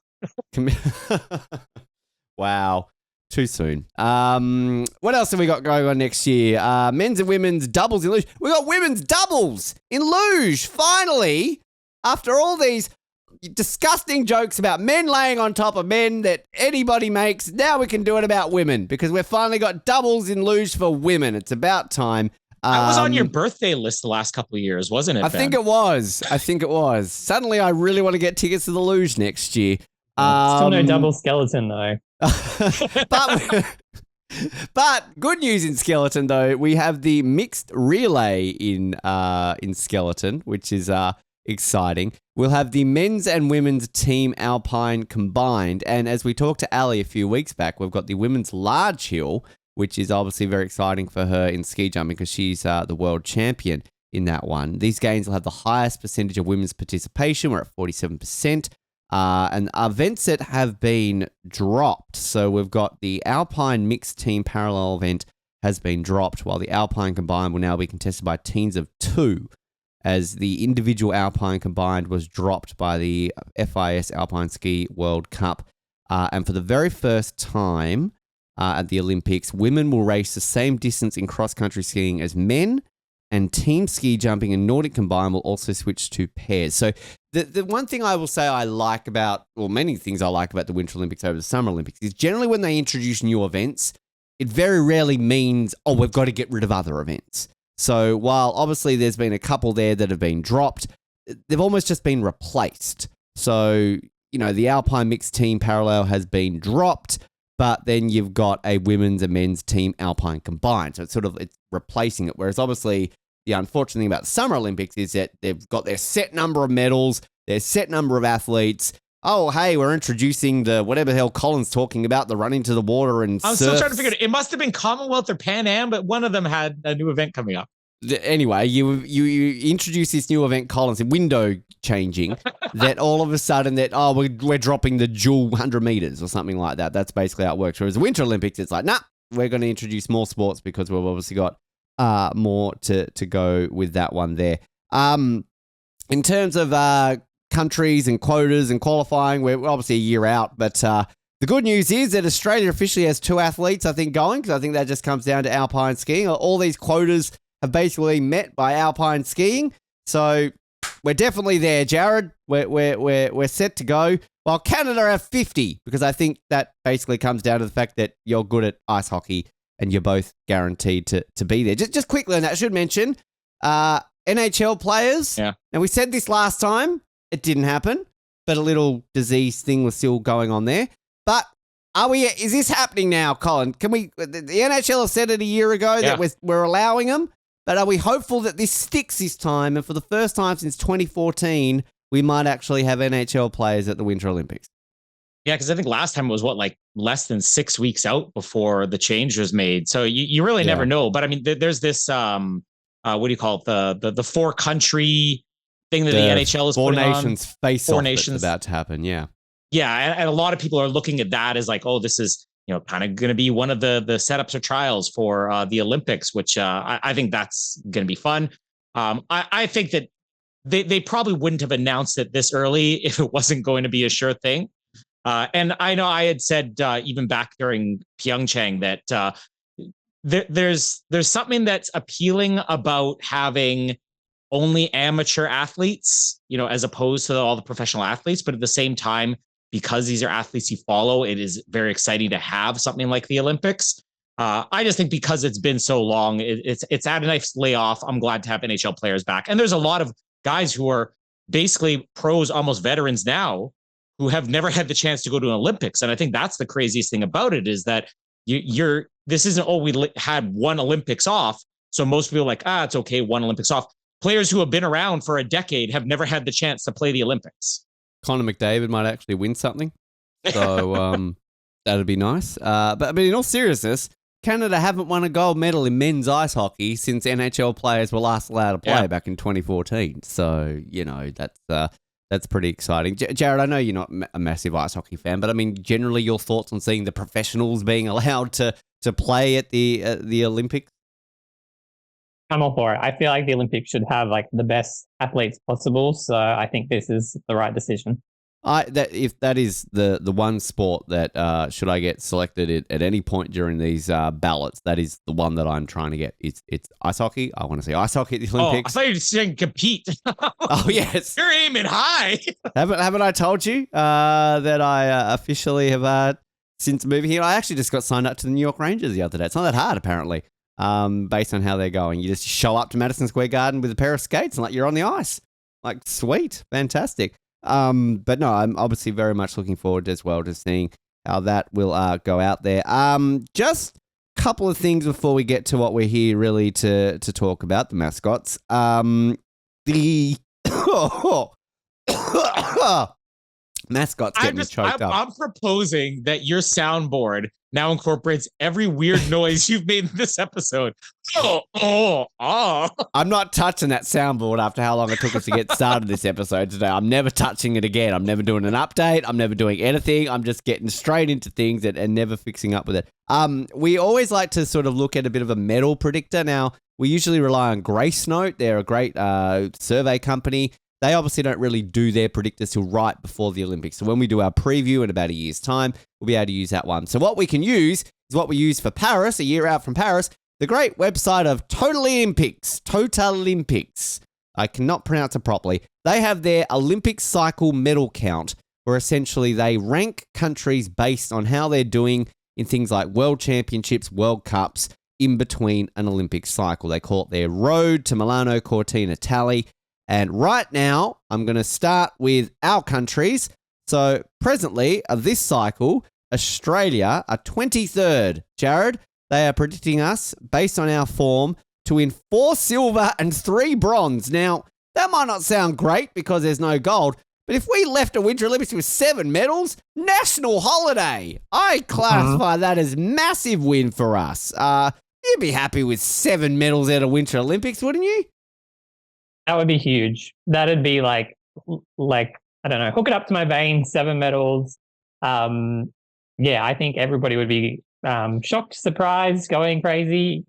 Wow. Too soon. What else have we got going on next year? Men's and women's doubles in luge. We got women's doubles in luge. Finally, after all these disgusting jokes about men laying on top of men that anybody makes, now we can do it about women because we've finally got doubles in luge for women. It's about time. That was on your birthday list the last couple of years, wasn't it, Ben? I think it was. Suddenly, I really want to get tickets to the luge next year. Still no double skeleton though. But good news in skeleton though, we have the mixed relay in skeleton, which is exciting. We'll have the men's and women's team alpine combined, and as we talked to Ali a few weeks back, we've got the women's large hill, which is obviously very exciting for her in ski jumping because she's the world champion in that one. These games will have the highest percentage of women's participation. We're at 47%. And events that have been dropped. So we've got the Alpine mixed team parallel event has been dropped, while the Alpine combined will now be contested by teams of 2, as the individual Alpine combined was dropped by the FIS Alpine Ski World Cup. And for the very first time at the Olympics, women will race the same distance in cross-country skiing as men, and team ski jumping and Nordic combined will also switch to pairs. So the one thing I will say I like about, well, many things I like about the Winter Olympics over the Summer Olympics is generally when they introduce new events, it very rarely means, we've got to get rid of other events. So while obviously there's been a couple there that have been dropped, they've almost just been replaced. So, the Alpine mixed team parallel has been dropped, but then you've got a women's and men's team Alpine combined. So it's replacing it. Whereas obviously the unfortunate thing about the Summer Olympics is that they've got their set number of medals, their set number of athletes. Oh, hey, we're introducing the whatever the hell Colin's talking about, the run into the water and I'm still trying to figure it must have been Commonwealth or Pan Am, but one of them had a new event coming up. Anyway, you introduce this new event, Collins, window changing, that all of a sudden we're dropping the dual 100 meters or something like that. That's basically how it works. Whereas the Winter Olympics, it's like, nah, we're going to introduce more sports because we've obviously got more to go with that one there. In terms of countries and quotas and qualifying, we're obviously a year out, but the good news is that Australia officially has 2 athletes, I think, going, because I think that just comes down to alpine skiing. All these quotas have basically met by alpine skiing. So we're definitely there, Jared. We're set to go. while Canada have 50, because I think that basically comes down to the fact that you're good at ice hockey and you're both guaranteed to be there. Just quickly on that, I should mention NHL players. Yeah. Now, we said this last time. It didn't happen, but a little disease thing was still going on there. But is this happening now, Colin? Can we? The NHL have said it a year ago that we're allowing them, but are we hopeful that this sticks this time? And for the first time since 2014, we might actually have NHL players at the Winter Olympics. Yeah, because I think last time it was less than 6 weeks out before the change was made. So you really never know. But I mean, there's this what do you call it? The 4-country thing that the NHL is putting on. 4 nations face off that's about to happen. Yeah. Yeah, and a lot of people are looking at that as like, oh, this is kind of going to be one of the setups or trials for the Olympics, which I think that's going to be fun. I think that they probably wouldn't have announced it this early if it wasn't going to be a sure thing. And I know I had said even back during Pyeongchang that there's something that's appealing about having only amateur athletes, as opposed to all the professional athletes. But at the same time, because these are athletes you follow, it is very exciting to have something like the Olympics. I just think because it's been so long, it's had a nice layoff. I'm glad to have NHL players back. And there's a lot of guys who are basically pros, almost veterans now, who have never had the chance to go to an Olympics. And I think that's the craziest thing about it is that this isn't, we had one Olympics off. So most people are like, it's okay, one Olympics off. Players who have been around for a decade have never had the chance to play the Olympics. Connor McDavid might actually win something. So that'd be nice. But I mean, in all seriousness, Canada haven't won a gold medal in men's ice hockey since NHL players were last allowed to play back in 2014. So, that's pretty exciting. Jared, I know you're not a massive ice hockey fan, but I mean, generally your thoughts on seeing the professionals being allowed to play at the Olympics? I'm all for it. I feel like the Olympics should have the best athletes possible. So I think this is the right decision. If that is the one sport that should I get selected at any point during these ballots, that is the one that I'm trying to get. It's ice hockey. I want to see ice hockey at the Olympics. Oh, I thought you were saying compete. Oh yes, you're aiming high. Haven't I told you that I officially have since moving here? I actually just got signed up to the New York Rangers the other day. It's not that hard apparently. Based on how they're going, you just show up to Madison Square Garden with a pair of skates and you're on the ice. Sweet, fantastic. But no, I'm obviously very much looking forward as well to seeing how that will go out there. Just a couple of things before we get to what we're here really to talk about, the mascots. Mascots get me choked up. I'm proposing that your soundboard now incorporates every weird noise you've made in this episode. I'm not touching that soundboard after how long it took us to get started this episode today. I'm never touching it again. I'm never doing an update. I'm never doing anything. I'm just getting straight into things and never fixing up with it. We always like to sort of look at a bit of a medal predictor. Now, we usually rely on Grace Note. They're a great survey company. They obviously don't really do their predictors till right before the Olympics. So when we do our preview in about a year's time, we'll be able to use that one. So what we can use is what we use for Paris, a year out from Paris, the great website of Total Olympics. I cannot pronounce it properly. They have their Olympic cycle medal count, where essentially they rank countries based on how they're doing in things like World Championships, World Cups, in between an Olympic cycle. They call it their Road to Milano Cortina Tally. And right now, I'm going to start with our countries. So presently, of this cycle, Australia are 23rd. Jared, they are predicting us, based on our form, to win 4 silver and 3 bronze. Now, that might not sound great because there's no gold, but if we left a Winter Olympics with 7 medals, national holiday. I classify that as massive win for us. You'd be happy with 7 medals at a Winter Olympics, wouldn't you? That would be huge. That'd be like I don't know, hook it up to my veins, 7 medals. I think everybody would be shocked, surprised, going crazy.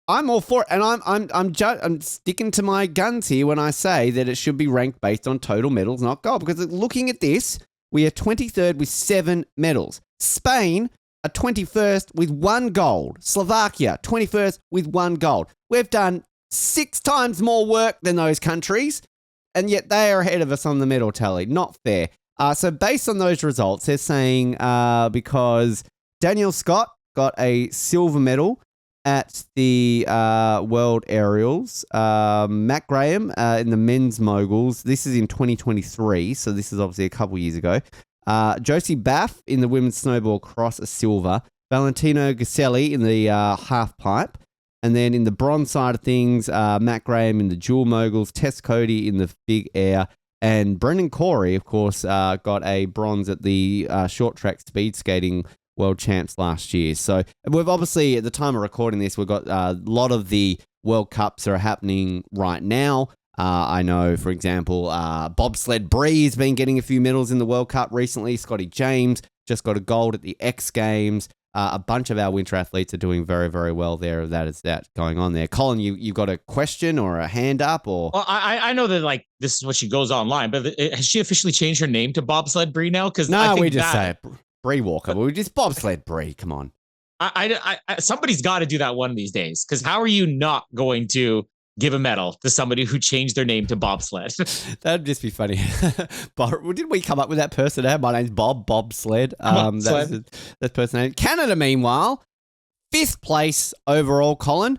I'm all for it, and I'm sticking to my guns here when I say that it should be ranked based on total medals, not gold. Because looking at this, we are 23rd with 7 medals. Spain are 21st with 1 gold. Slovakia 21st with 1 gold. We've done 6 times more work than those countries, and yet they are ahead of us on the medal tally. Not fair. So based on those results, they're saying because Daniel Scott got a silver medal at the World Aerials, Matt Graham in the men's moguls. This is in 2023, so this is obviously a couple years ago. Josie Baff in the women's snowboard cross, a silver. Valentino Gaselli in the half pipe. And then in the bronze side of things, Matt Graham in the dual moguls, Tess Cody in the big air, and Brendan Corey, of course, got a bronze at the short track speed skating world champs last year. So we've obviously, at the time of recording this, we've got a lot of the World Cups are happening right now. I know, for example, bobsled Bree has been getting a few medals in the World Cup recently. Scotty James just got a gold at the X Games. A bunch of our winter athletes are doing very, very well there. That is that going on there. Colin, you got a question or a hand up? Or Well, I know that like this is what she goes online, but has she officially changed her name to Bobsled Bree now? Because no, we just say Bree Walker. We just bobsled Bree. Come on. Somebody's got to do that one of these days. Because how are you not going to give a medal to somebody who changed their name to bobsled? That'd just be funny. But didn't we come up with that person? My name's Bobsled. That's person name. Canada, meanwhile, 5th place overall, Colin.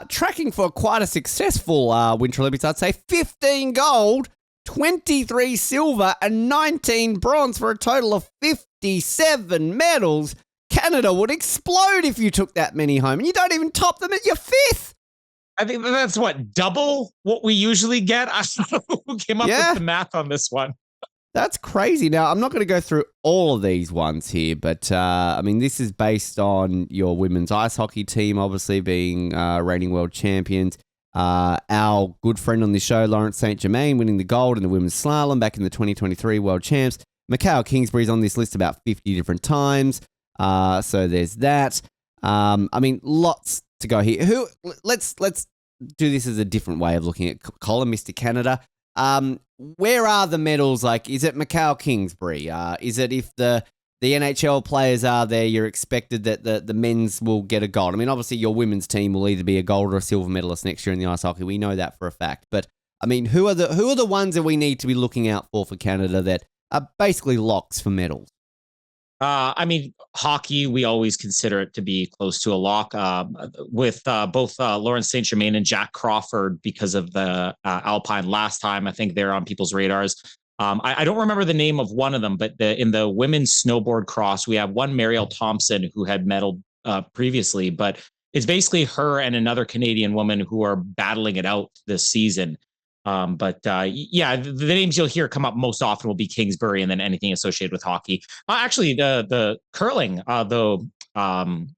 Tracking for quite a successful Winter Olympics, I'd say. 15 gold, 23 silver, and 19 bronze for a total of 57 medals. Canada would explode if you took that many home, and you don't even top them at your 5th. I think that's what, double what we usually get? I don't know who came up with the math on this one. That's crazy. Now, I'm not going to go through all of these ones here, but I mean, this is based on your women's ice hockey team, obviously being reigning world champions. Our good friend on the show, Lawrence St. Germain, winning the gold in the women's slalom back in the 2023 world champs. Mikhail Kingsbury's on this list about 50 different times. So there's that. I mean, lots to go here. Let's do this as a different way of looking at Colin, Mr. Canada. Where are the medals? Like, is it Mikhail Kingsbury? Is it if the NHL players are there, you're expected that the men's will get a gold? I mean, obviously your women's team will either be a gold or a silver medalist next year in the ice hockey. We know that for a fact. But I mean, who are the ones that we need to be looking out for Canada that are basically locks for medals? I mean, hockey, we always consider it to be close to a lock with both Lawrence St. Germain and Jack Crawford because of the Alpine last time. I think they're on people's radars. I don't remember the name of one of them, but in the women's snowboard cross, we have one Marielle Thompson who had medaled previously, but it's basically her and another Canadian woman who are battling it out this season. Yeah, the names you'll hear come up most often will be Kingsbury and then anything associated with hockey. Actually, the curling, what do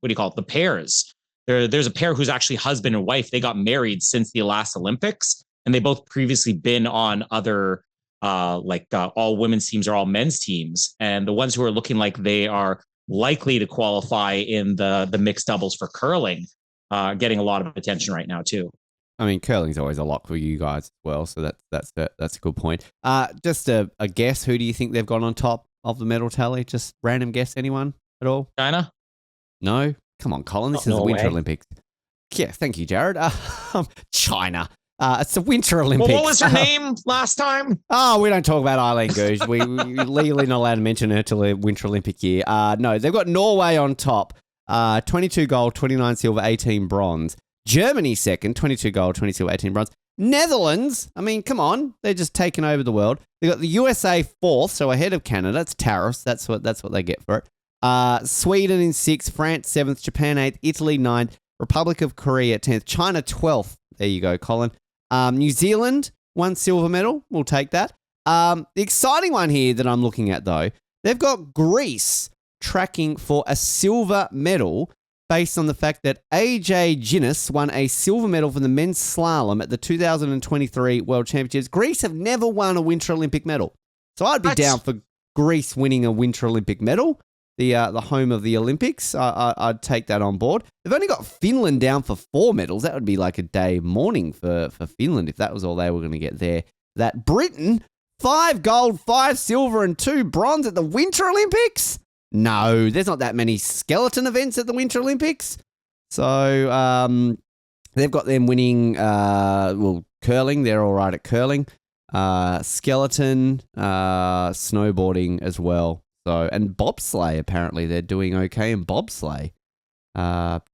you call it? The pairs. There's a pair who's actually husband and wife. They got married since the last Olympics, and they both previously been on other all women's teams or all men's teams. And the ones who are looking like they are likely to qualify in the mixed doubles for curling, getting a lot of attention right now too. I mean, curling's always a lock for you guys as well, so that's a good point. Just a guess, who do you think they've got on top of the medal tally? Just random guess, anyone at all? China? No? Come on, Colin, this is the Winter Olympics. Yeah, thank you, Jared. China. It's the Winter Olympics. Well, what was her name last time? Oh, we don't talk about Eileen Gouge. We legally not allowed to mention her till the Winter Olympic year. No, they've got Norway on top. 22 gold, 29 silver, 18 bronze. Germany second, 22 gold, 20 silver, 18 bronze. Netherlands, I mean, come on, they're just taking over the world. They got the USA fourth, so ahead of Canada. It's tariffs. That's what they get for it. Sweden in sixth, France seventh, Japan eighth, Italy ninth, Republic of Korea 10th, China 12th. There you go, Colin. New Zealand, one silver medal. We'll take that. The exciting one here that I'm looking at, though, they've got Greece tracking for a silver medal based on the fact that AJ Ginnis won a silver medal for the men's slalom at the 2023 World Championships. Greece have never won a Winter Olympic medal. So I'd be down for Greece winning a Winter Olympic medal, the home of the Olympics. I'd take that on board. They've only got Finland down for 4 medals. That would be like a day morning for Finland if that was all they were going to get there. That Britain, 5 gold, 5 silver, and 2 bronze at the Winter Olympics? No, there's not that many skeleton events at the Winter Olympics. So they've got them winning, curling. They're all right at curling. skeleton, snowboarding as well. So, and bobsleigh, apparently they're doing okay in bobsleigh.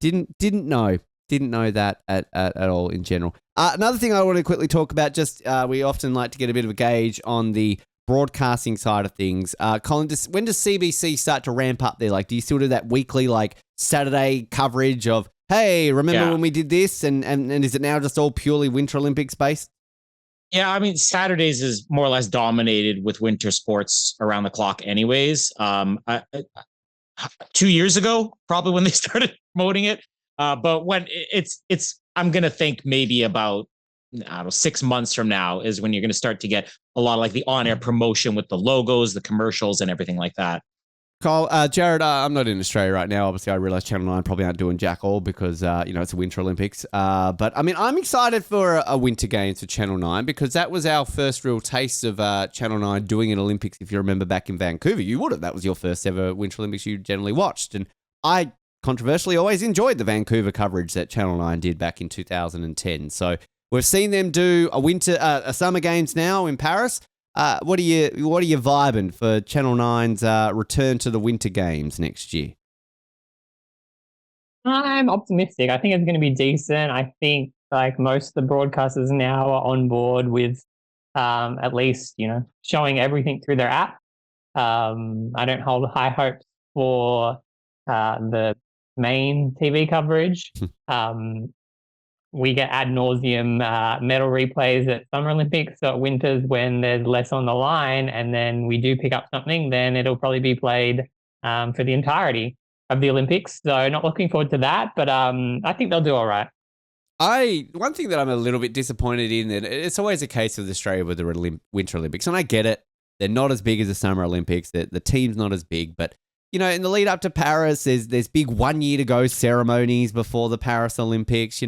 Didn't know that at all in general. Another thing I want to quickly talk about, just we often like to get a bit of a gauge on the broadcasting side of things. Colin, when does CBC start to ramp up there? Like, do you still do that weekly, like, Saturday coverage of, hey, remember when we did this? And is it now just all purely Winter Olympics based? Yeah, I mean, Saturdays is more or less dominated with winter sports around the clock anyways. 2 years ago, probably when they started promoting it. But when it's I'm going to think maybe about, I don't know, 6 months from now is when you're going to start to get a lot of like the on-air promotion with the logos, the commercials, and everything like that. Cole, Jared, I'm not in Australia right now. Obviously, I realise Channel 9 probably aren't doing jack all because, it's the Winter Olympics. But, I mean, I'm excited for a Winter Games for Channel 9 because that was our first real taste of Channel 9 doing an Olympics, if you remember back in Vancouver. You would have. That was your first ever Winter Olympics you generally watched. And I controversially always enjoyed the Vancouver coverage that Channel 9 did back in 2010. So we've seen them do a Summer Games now in Paris. What are you vibing for Channel 9's return to the Winter Games next year? I'm optimistic. I think it's going to be decent. I think like most of the broadcasters now are on board with at least, showing everything through their app. I don't hold high hopes for the main TV coverage. We get ad nauseum medal replays at Summer Olympics. So at Winters, when there's less on the line and then we do pick up something, then it'll probably be played for the entirety of the Olympics. So not looking forward to that, but I think they'll do all right. One thing that I'm a little bit disappointed in, that it's always a case with Australia with the Winter Olympics, and I get it. They're not as big as the Summer Olympics. The team's not as big, but in the lead up to Paris, there's big 1 year to go ceremonies before the Paris Olympics.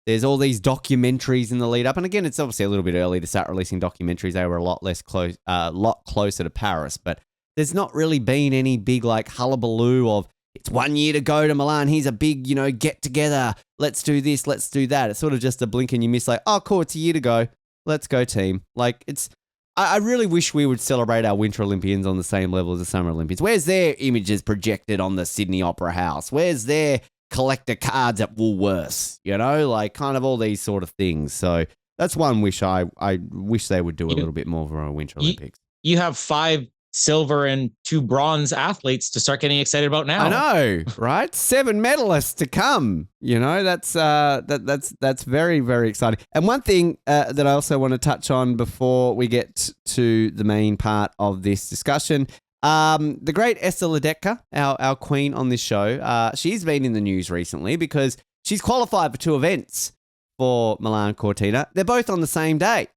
There's all these documentaries in the lead up, and again, it's obviously a little bit early to start releasing documentaries. They were a lot closer to Paris, but there's not really been any big like hullabaloo of it's 1 year to go to Milan. Here's a big get together. Let's do this. Let's do that. It's sort of just a blink and you miss. Like, oh, cool, it's a year to go. Let's go, team. Like it's. I really wish we would celebrate our Winter Olympians on the same level as the Summer Olympians. Where's their images projected on the Sydney Opera House? Where's their collector cards at Woolworths? Like kind of all these sort of things. So that's one wish I wish they would do a little bit more for our Winter Olympics. You have 5 silver and 2 bronze athletes to start getting excited about now. I know, right? 7 medalists to come. That's very, very exciting. And one thing that I also want to touch on before we get to the main part of this discussion, the great Esther Ledetka, our queen on this show, she's been in the news recently because she's qualified for 2 events for Milano Cortina. They're both on the same day.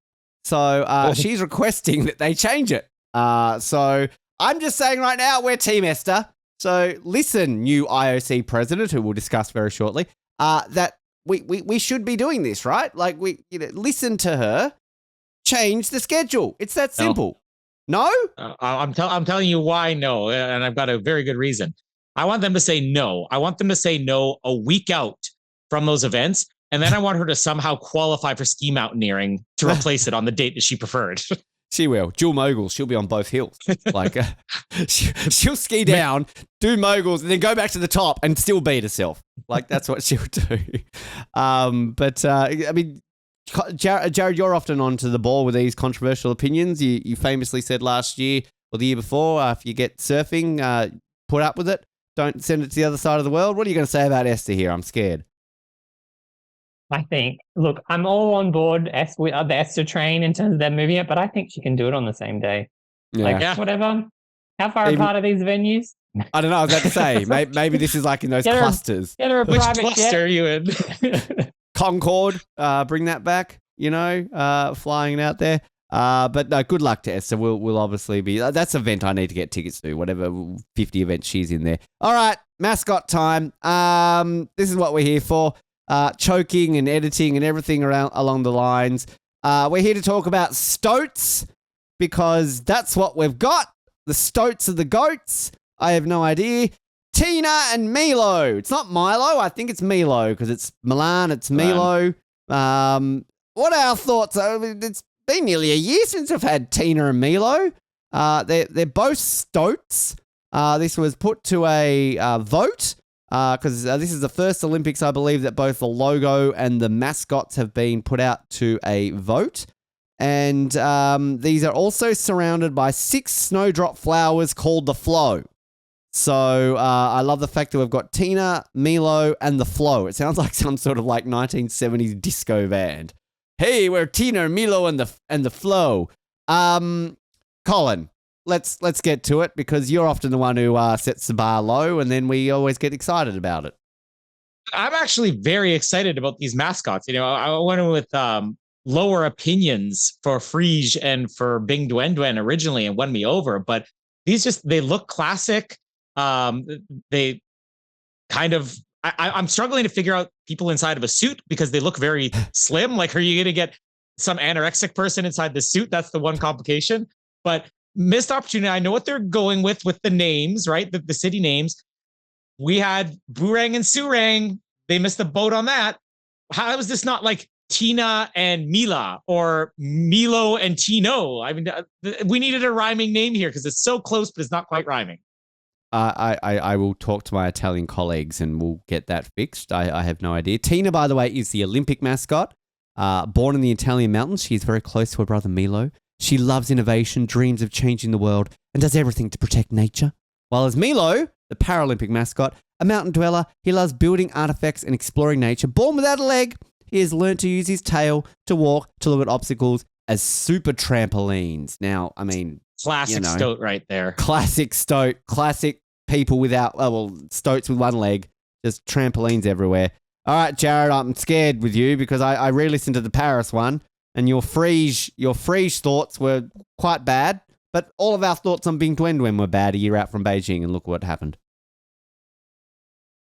So she's requesting that they change it. So I'm just saying right now, we're Team Esther. So listen, new IOC president, who we'll discuss very shortly, that we should be doing this, right? Like listen to her, change the schedule. It's that simple. No? I'm telling you why no, and I've got a very good reason. I want them to say no. I want them to say no a week out from those events, and then I want her to somehow qualify for ski mountaineering to replace it on the date that she preferred. She will. Dual moguls. She'll be on both hills. Like she'll ski down, do moguls, and then go back to the top and still beat herself. Like that's what she'll do. I mean, Jared, you're often onto the ball with these controversial opinions. You famously said last year or the year before, if you get surfing, put up with it. Don't send it to the other side of the world. What are you going to say about Esther here? I'm scared. I think, look, I'm all on board the Esther train in terms of them moving it, but I think she can do it on the same day. Whatever. How far apart are these venues? I don't know. I was about to say, maybe this is like in those clusters. Get her a Which private cluster jet. are you in? Concorde, bring that back, flying out there. But no, good luck to Esther. We'll obviously be, that's an event I need to get tickets to, whatever 50 events she's in there. All right, mascot time. This is what we're here for. Choking and editing and everything along the lines. We're here to talk about stoats because that's what we've got. The stoats are the goats. I have no idea. Tina and Milo. It's not Milo. I think it's Milo because it's Milan. It's Milo. What are our thoughts? been nearly a year since I've had Tina and Milo. They're both stoats. This was put to a vote because this is the first Olympics, I believe, that both the logo and the mascots have been put out to a vote. And these are also surrounded by 6 snowdrop flowers called the Flow. So I love the fact that we've got Tina, Milo, and the Flow. It sounds like some sort of like 1970s disco band. Hey, we're Tina, Milo, and the Flow. Colin, let's get to it because you're often the one who sets the bar low, and then we always get excited about it. I'm actually very excited about these mascots. I went with lower opinions for Frige and for Bing Duen Duen originally and won me over, but these they look classic. They kind of, I'm struggling to figure out people inside of a suit because they look very slim. Like, are you going to get some anorexic person inside the suit? That's the one complication. But missed opportunity. I know what they're going with the names, right? The city names. We had Burang and Surang. They missed the boat on that. How is this not like Tina and Mila or Milo and Tino? I mean, we needed a rhyming name here because it's so close, but it's not quite rhyming. I will talk to my Italian colleagues and we'll get that fixed. I have no idea. Tina, by the way, is the Olympic mascot. Born in the Italian mountains, she is very close to her brother Milo. She loves innovation, dreams of changing the world, and does everything to protect nature. While as Milo, the Paralympic mascot, a mountain dweller, he loves building artifacts and exploring nature. Born without a leg, he has learned to use his tail to walk, to look at obstacles as super trampolines. Now, I mean... Classic stoat right there. Classic stoat. Classic people without, stoats with one leg. Just trampolines everywhere. All right, Jared, I'm scared with you because I re-listened to the Paris one and your Frige thoughts were quite bad, but all of our thoughts on Bing Duen Duen were bad a year out from Beijing, and look what happened.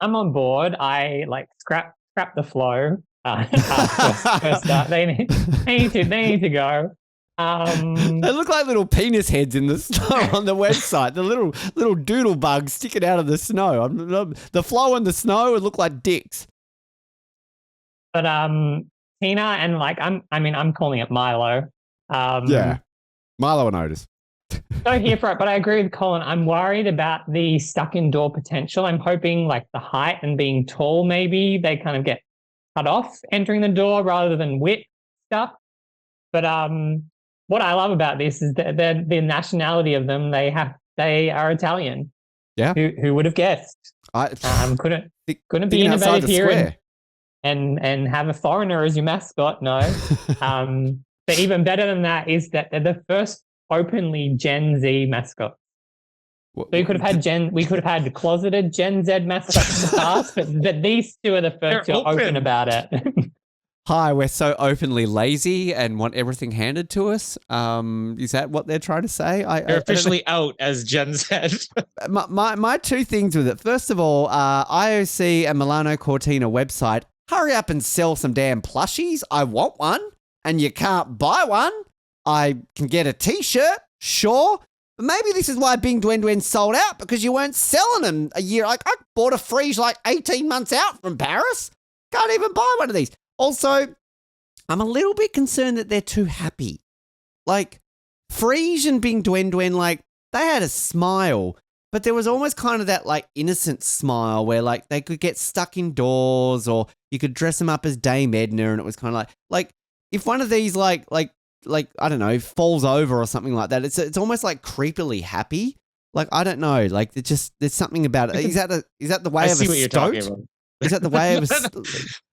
I'm on board. I scrap the Flow. First up. They need to go. They look like little penis heads in the snow on the website. The little doodle bugs sticking out of the snow. The Flow and the snow would look like dicks. But Tina and I'm calling it Milo. Yeah, Milo and Otis. So here for it, but I agree with Colin. I'm worried about the stuck indoor potential. I'm hoping the height and being tall, maybe they kind of get cut off entering the door rather than width stuff. But what I love about this is that the nationality of them. They are Italian. Yeah. Who would have guessed? Couldn't be innovative here and have a foreigner as your mascot. No. But even better than that is that they're the first openly Gen Z mascot. So we could have had closeted Gen Z mascots in the past, but these two are the first who are open about it. Hi, we're so openly lazy and want everything handed to us. Is that what they're trying to say? They're officially out as Gen Z. my two things with it. First of all, IOC and Milano Cortina website, hurry up and sell some damn plushies. I want one, and you can't buy one. I can get a T-shirt, sure. But maybe this is why Bing Duen Duen sold out, because you weren't selling them a year. I bought a Frige 18 months out from Paris. Can't even buy one of these. Also, I'm a little bit concerned that they're too happy. Frige and Bing Duen Duen, they had a smile, but there was almost kind of that innocent smile where they could get stuck indoors, or you could dress them up as Dame Edna, and it was kind of like if one of these I don't know, falls over or something like that. It's almost creepily happy. I don't know. There's something about it. Is that the way of a stoat? Is that the way of a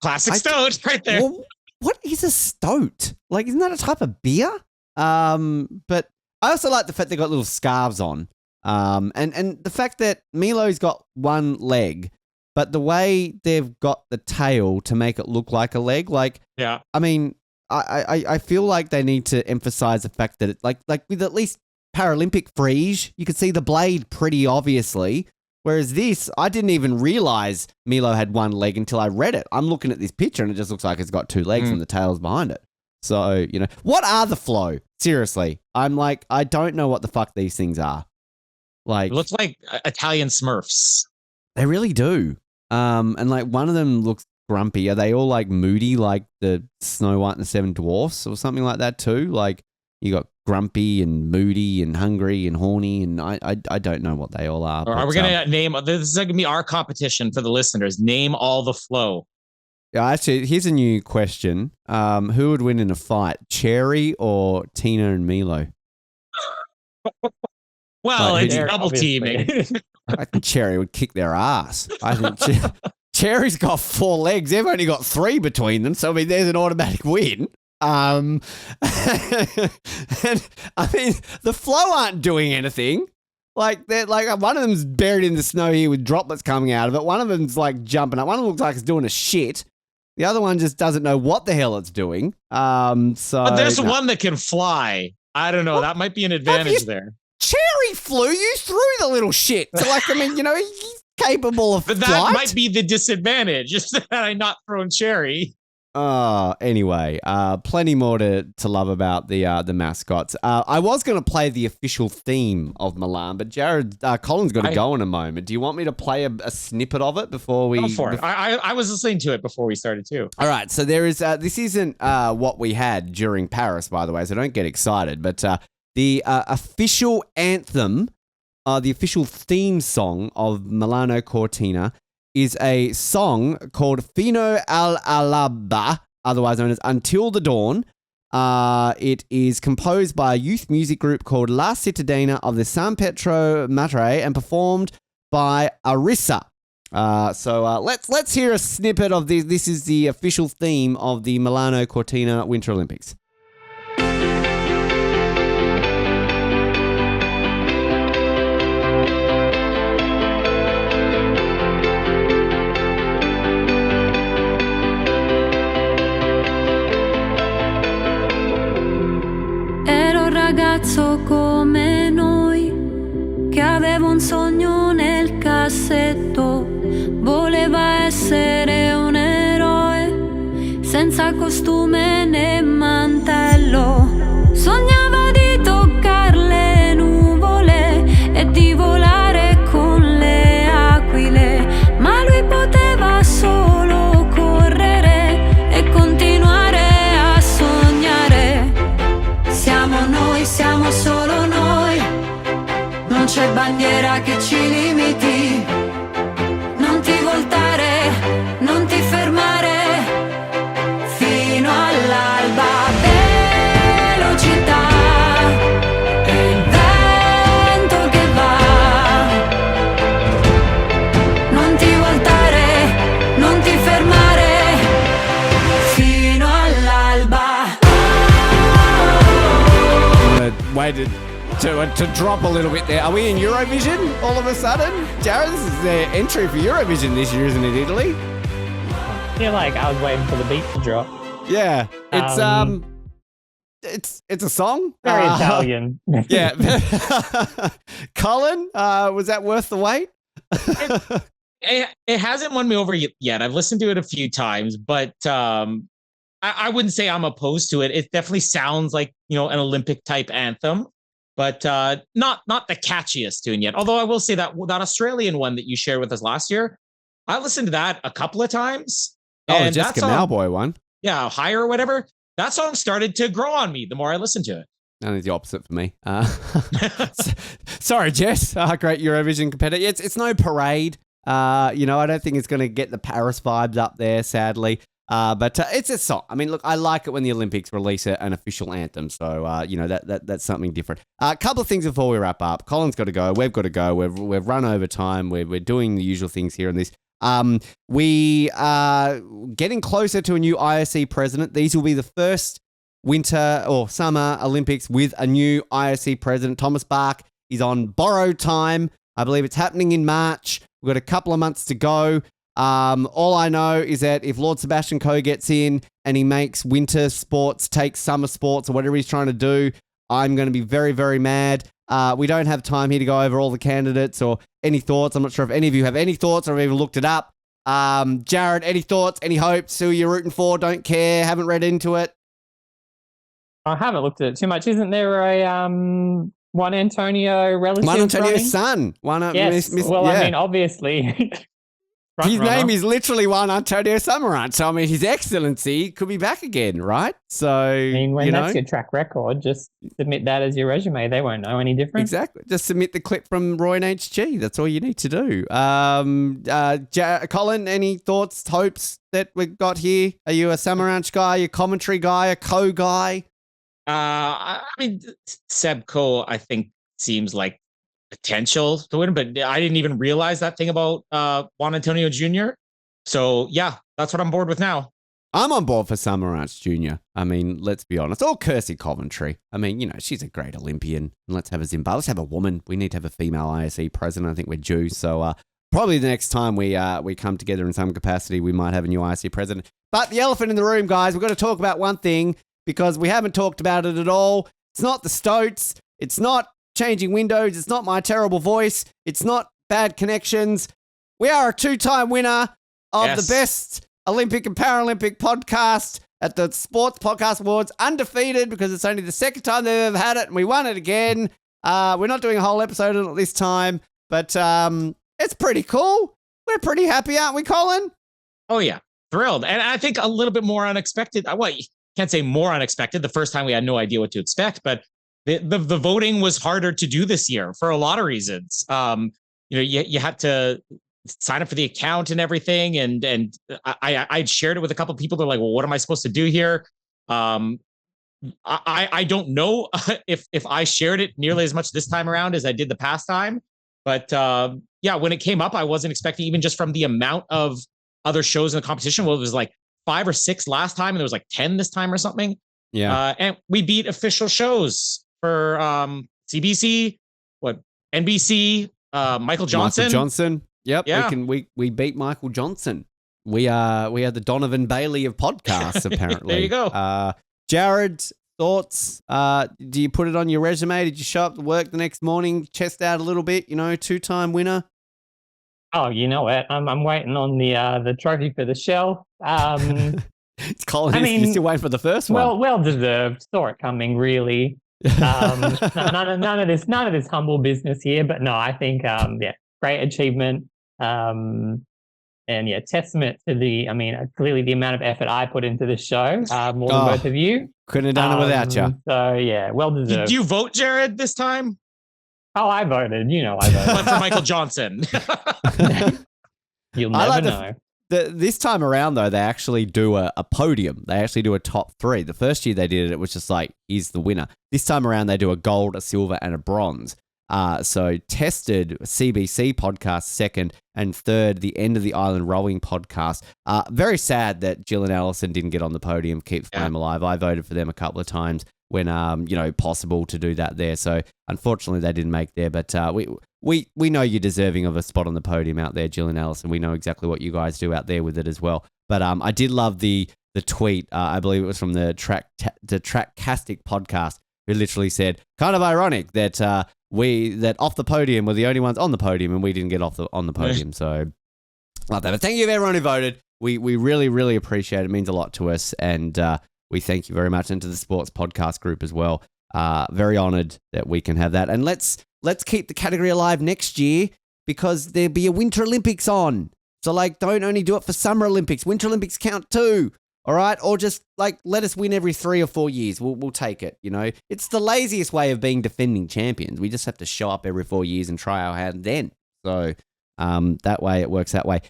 classic stoat right there? Well, what is a stoat? Isn't that a type of beer? But I also like the fact they got little scarves on. And the fact that Milo's got one leg, but the way they've got the tail to make it look like a leg, yeah. I mean, I feel like they need to emphasize the fact that it, with at least Paralympic Frige, you could see the blade pretty obviously. Whereas this, I didn't even realize Milo had one leg until I read it. I'm looking at this picture and it just looks like it's got two legs and the tail's behind it. So, what are the Flow? Seriously. I'm I don't know what the fuck these things are. It looks like Italian Smurfs. They really do. And one of them looks grumpy? Are they all like moody, like the Snow White and the Seven Dwarfs or something like that too? Like you got grumpy and moody and hungry and horny, and I don't know what they all are. Or are we going to name, this is going to be our competition for the listeners, name all the flow. Yeah, actually, here's a new question. Who would win in a fight, Cherry or Tina and Milo? Well, Like, it's who- double teaming. I think Cherry would kick their ass. I think Cherry's got 4 legs. They've only got 3 between them. So, I mean, there's an automatic win. And I mean, the Flow aren't doing anything. Like, they're like one of them's buried in the snow here with droplets coming out of it. One of them's like jumping up. One of them looks like it's doing a shit. The other one just doesn't know what the hell it's doing. But there's one that can fly. I don't know. That might be an advantage there. Cherry flew you through the little shit. So, like, I mean, you know, he's capable of But that flight. might be the disadvantage, is that I not thrown Cherry. Anyway, plenty more to love about the mascots. I was going to play the official theme of Milan, but Jared, Colin's got to go in a moment. Do you want me to play a snippet of it before we... Go for it. I was listening to it before we started too. All right, so there is... this isn't what we had during Paris, by the way, so don't get excited, but the official anthem, the official theme song of Milano Cortina is a song called Fino all'alba, otherwise known as Until the Dawn. It is composed by a youth music group called La Cittadina of the San Pietro Matre and performed by Arissa. So let's hear a snippet of this. This is the official theme of the Milano Cortina Winter Olympics. Ragazzo come noi, che aveva un sogno nel cassetto, voleva essere un eroe, senza costume né mantello, sognava di toccare le nuvole e di volare con le aquile, ma lui poteva solo correre e continuare a sognare. Siamo solo noi, non c'è bandiera che ci limiti, non ti voltare, non ti fermare, fino all'alba, velocità, e il vento che va, non ti voltare, non ti fermare, fino all'alba. Waited to drop a little bit there. Are we in Eurovision all of a sudden? Jared, this is their entry for Eurovision this year, isn't it, Italy? I feel like I was waiting for the beat to drop. Yeah, it's a song. Very Italian. Yeah. Colin, was that worth the wait? It hasn't won me over yet. I've listened to it a few times, but I wouldn't say I'm opposed to it. It definitely sounds like, you know, an Olympic type anthem, but not the catchiest tune yet. Although I will say that Australian one that you shared with us last year, I listened to that a couple of times. Oh, the Jessica Malboy one. Yeah, Higher or whatever. That song started to grow on me the more I listened to it. Only the opposite for me. Sorry, Jess. Great Eurovision competitor. It's no parade. You know, I don't think it's going to get the Paris vibes up there, sadly. But it's a song. I mean, look, I like it when the Olympics release an official anthem. So, you know, that's something different. A couple of things before we wrap up. Colin's got to go. We've got to go. We've run over time. We're doing the usual things here on this. We are getting closer to a new IOC president. These will be the first winter or summer Olympics with a new IOC president. Thomas Bach is on borrowed time. I believe it's happening in March. We've got a couple of months to go. All I know is that if Lord Sebastian Coe gets in and he makes winter sports take summer sports or whatever he's trying to do, I'm going to be very, very mad. We don't have time here to go over all the candidates or any thoughts. I'm not sure if any of you have any thoughts or have even looked it up. Jared, any thoughts, any hopes? Who you're rooting for? Don't care. Haven't read into it. I haven't looked at it too much. Isn't there a one Antonio relative? One Antonio's running? son. Yes. Well, yeah. I mean, obviously, His name is literally Juan Antonio Samaranch. So, I mean, His Excellency could be back again, right? So, I mean, when that's your track record, just submit that as your resume. They won't know any different. Exactly. Just submit the clip from Roy and HG. That's all you need to do. Colin, any thoughts, hopes that we've got here? Are you a Samaranch guy, a commentary guy, a co-guy? I mean, Sebco, I think, seems like potential to win, but I didn't even realize that thing about Juan Antonio Jr. So, yeah, that's what I'm bored with now. I'm on board for Samaranch Jr. I mean, let's be honest. All Kirsty Coventry. I mean, you know, she's a great Olympian. And let's have a Zimbabwe. Let's have a woman. We need to have a female ISE president. I think we're due. So probably the next time we come together in some capacity, we might have a new ISE president. But the elephant in the room, guys, we've got to talk about one thing because we haven't talked about it at all. It's not the stoats. It's not changing windows. It's not my terrible voice. It's not bad connections. We are a 2-time winner of the best Olympic and Paralympic podcast at the Sports Podcast Awards, undefeated because it's only the second time they've ever had it, and we won it again. We're not doing a whole episode on it this time, but it's pretty cool. We're pretty happy, aren't we, Colin? Oh, yeah. Thrilled. And I think a little bit more unexpected. Well, you can't say more unexpected. The first time we had no idea what to expect, but the voting was harder to do this year for a lot of reasons. You had to sign up for the account and everything. And I'd shared it with a couple of people. They're like, well, what am I supposed to do here? I don't know if I shared it nearly as much this time around as I did the past time. But yeah, when it came up, I wasn't expecting, even just from the amount of other shows in the competition. Well, it was like 5 or 6 last time, and there was like 10 this time or something. Yeah. And we beat official shows for CBC, NBC, Michael Johnson. Michael Johnson. Yep. Yeah. We beat Michael Johnson. We are the Donovan Bailey of podcasts, apparently. There you go. Jared, thoughts? Do you put it on your resume? Did you show up to work the next morning, chest out a little bit, 2-time winner? Oh, you know it. I'm waiting on the trophy for the shelf. It's Colin. You're still waiting for the first one. Well deserved. Saw it coming, really. None of this humble business here, but no, I think great achievement. And yeah, testament to clearly the amount of effort I put into this show, more than both of you. Couldn't have done it without you. So yeah, well deserved. Did you vote, Jared, this time? Oh, I voted. I voted. But for Michael Johnson. You'll never know. This time around, though, they actually do a podium. They actually do a top 3. The first year they did it was just like, he's the winner. This time around, they do a gold, a silver, and a bronze. So tested CBC podcast second, and third, the End of the Island Rowing podcast. Very sad that Jill and Allison didn't get on the podium, keep Flame alive. I voted for them a couple of times when possible to do that there. So unfortunately, they didn't make there. But we know you're deserving of a spot on the podium out there, Jill and Allison. We know exactly what you guys do out there with it as well. But I did love the tweet. I believe it was from the Tracktastic podcast, who literally said, kind of ironic that that off the podium were the only ones on the podium and we didn't get on the podium. So love that. But thank you to everyone who voted. We really, really appreciate it. It means a lot to us. And we thank you very much, and to the sports podcast group as well. Very honored that we can have that. And let's keep the category alive next year, because there'll be a Winter Olympics on. So don't only do it for Summer Olympics. Winter Olympics count too. All right. Or just let us win every 3 or 4 years. We'll take it. It's the laziest way of being defending champions. We just have to show up every 4 years and try our hand then. So that way it works that way.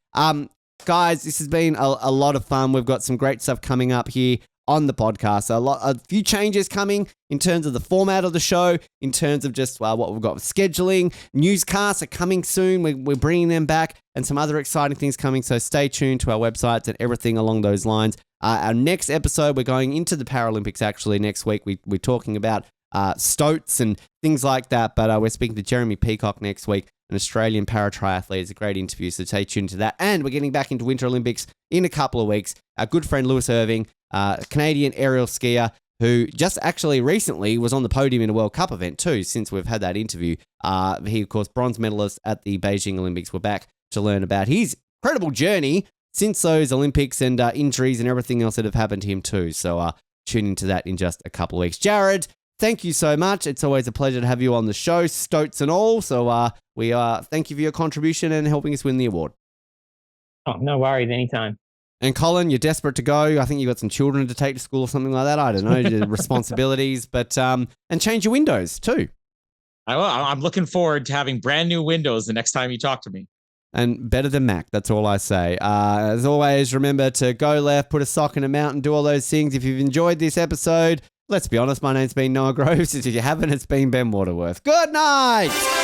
Guys, this has been a lot of fun. We've got some great stuff coming up here on the podcast. A few changes coming in terms of the format of the show, in terms of just what we've got with scheduling. Newscasts are coming soon. We're bringing them back, and some other exciting things coming. So stay tuned to our websites and everything along those lines. Our next episode, we're going into the Paralympics actually next week. We're talking about stoats and things like that, but we're speaking to Jeremy Peacock next week, an Australian para-triathlete. It's a great interview, so stay tuned to that. And we're getting back into Winter Olympics in a couple of weeks. Our good friend Lewis Irving, a Canadian aerial skier who just actually recently was on the podium in a World Cup event too, since we've had that interview. He, of course, bronze medalist at the Beijing Olympics. We're back to learn about his incredible journey since those Olympics, and injuries and everything else that have happened to him too. So tune into that in just a couple of weeks. Jared, thank you so much. It's always a pleasure to have you on the show, stoats and all. So we thank you for your contribution and helping us win the award. Oh, no worries, anytime. And Colin, you're desperate to go. I think you've got some children to take to school or something like that. I don't know, your responsibilities, but and change your windows too. I'm looking forward to having brand new windows the next time you talk to me. And better than Mac, that's all I say. As always, remember to go left, put a sock in a mountain, do all those things. If you've enjoyed this episode, let's be honest, my name's been Noah Groves. If you haven't, it's been Ben Waterworth. Good night!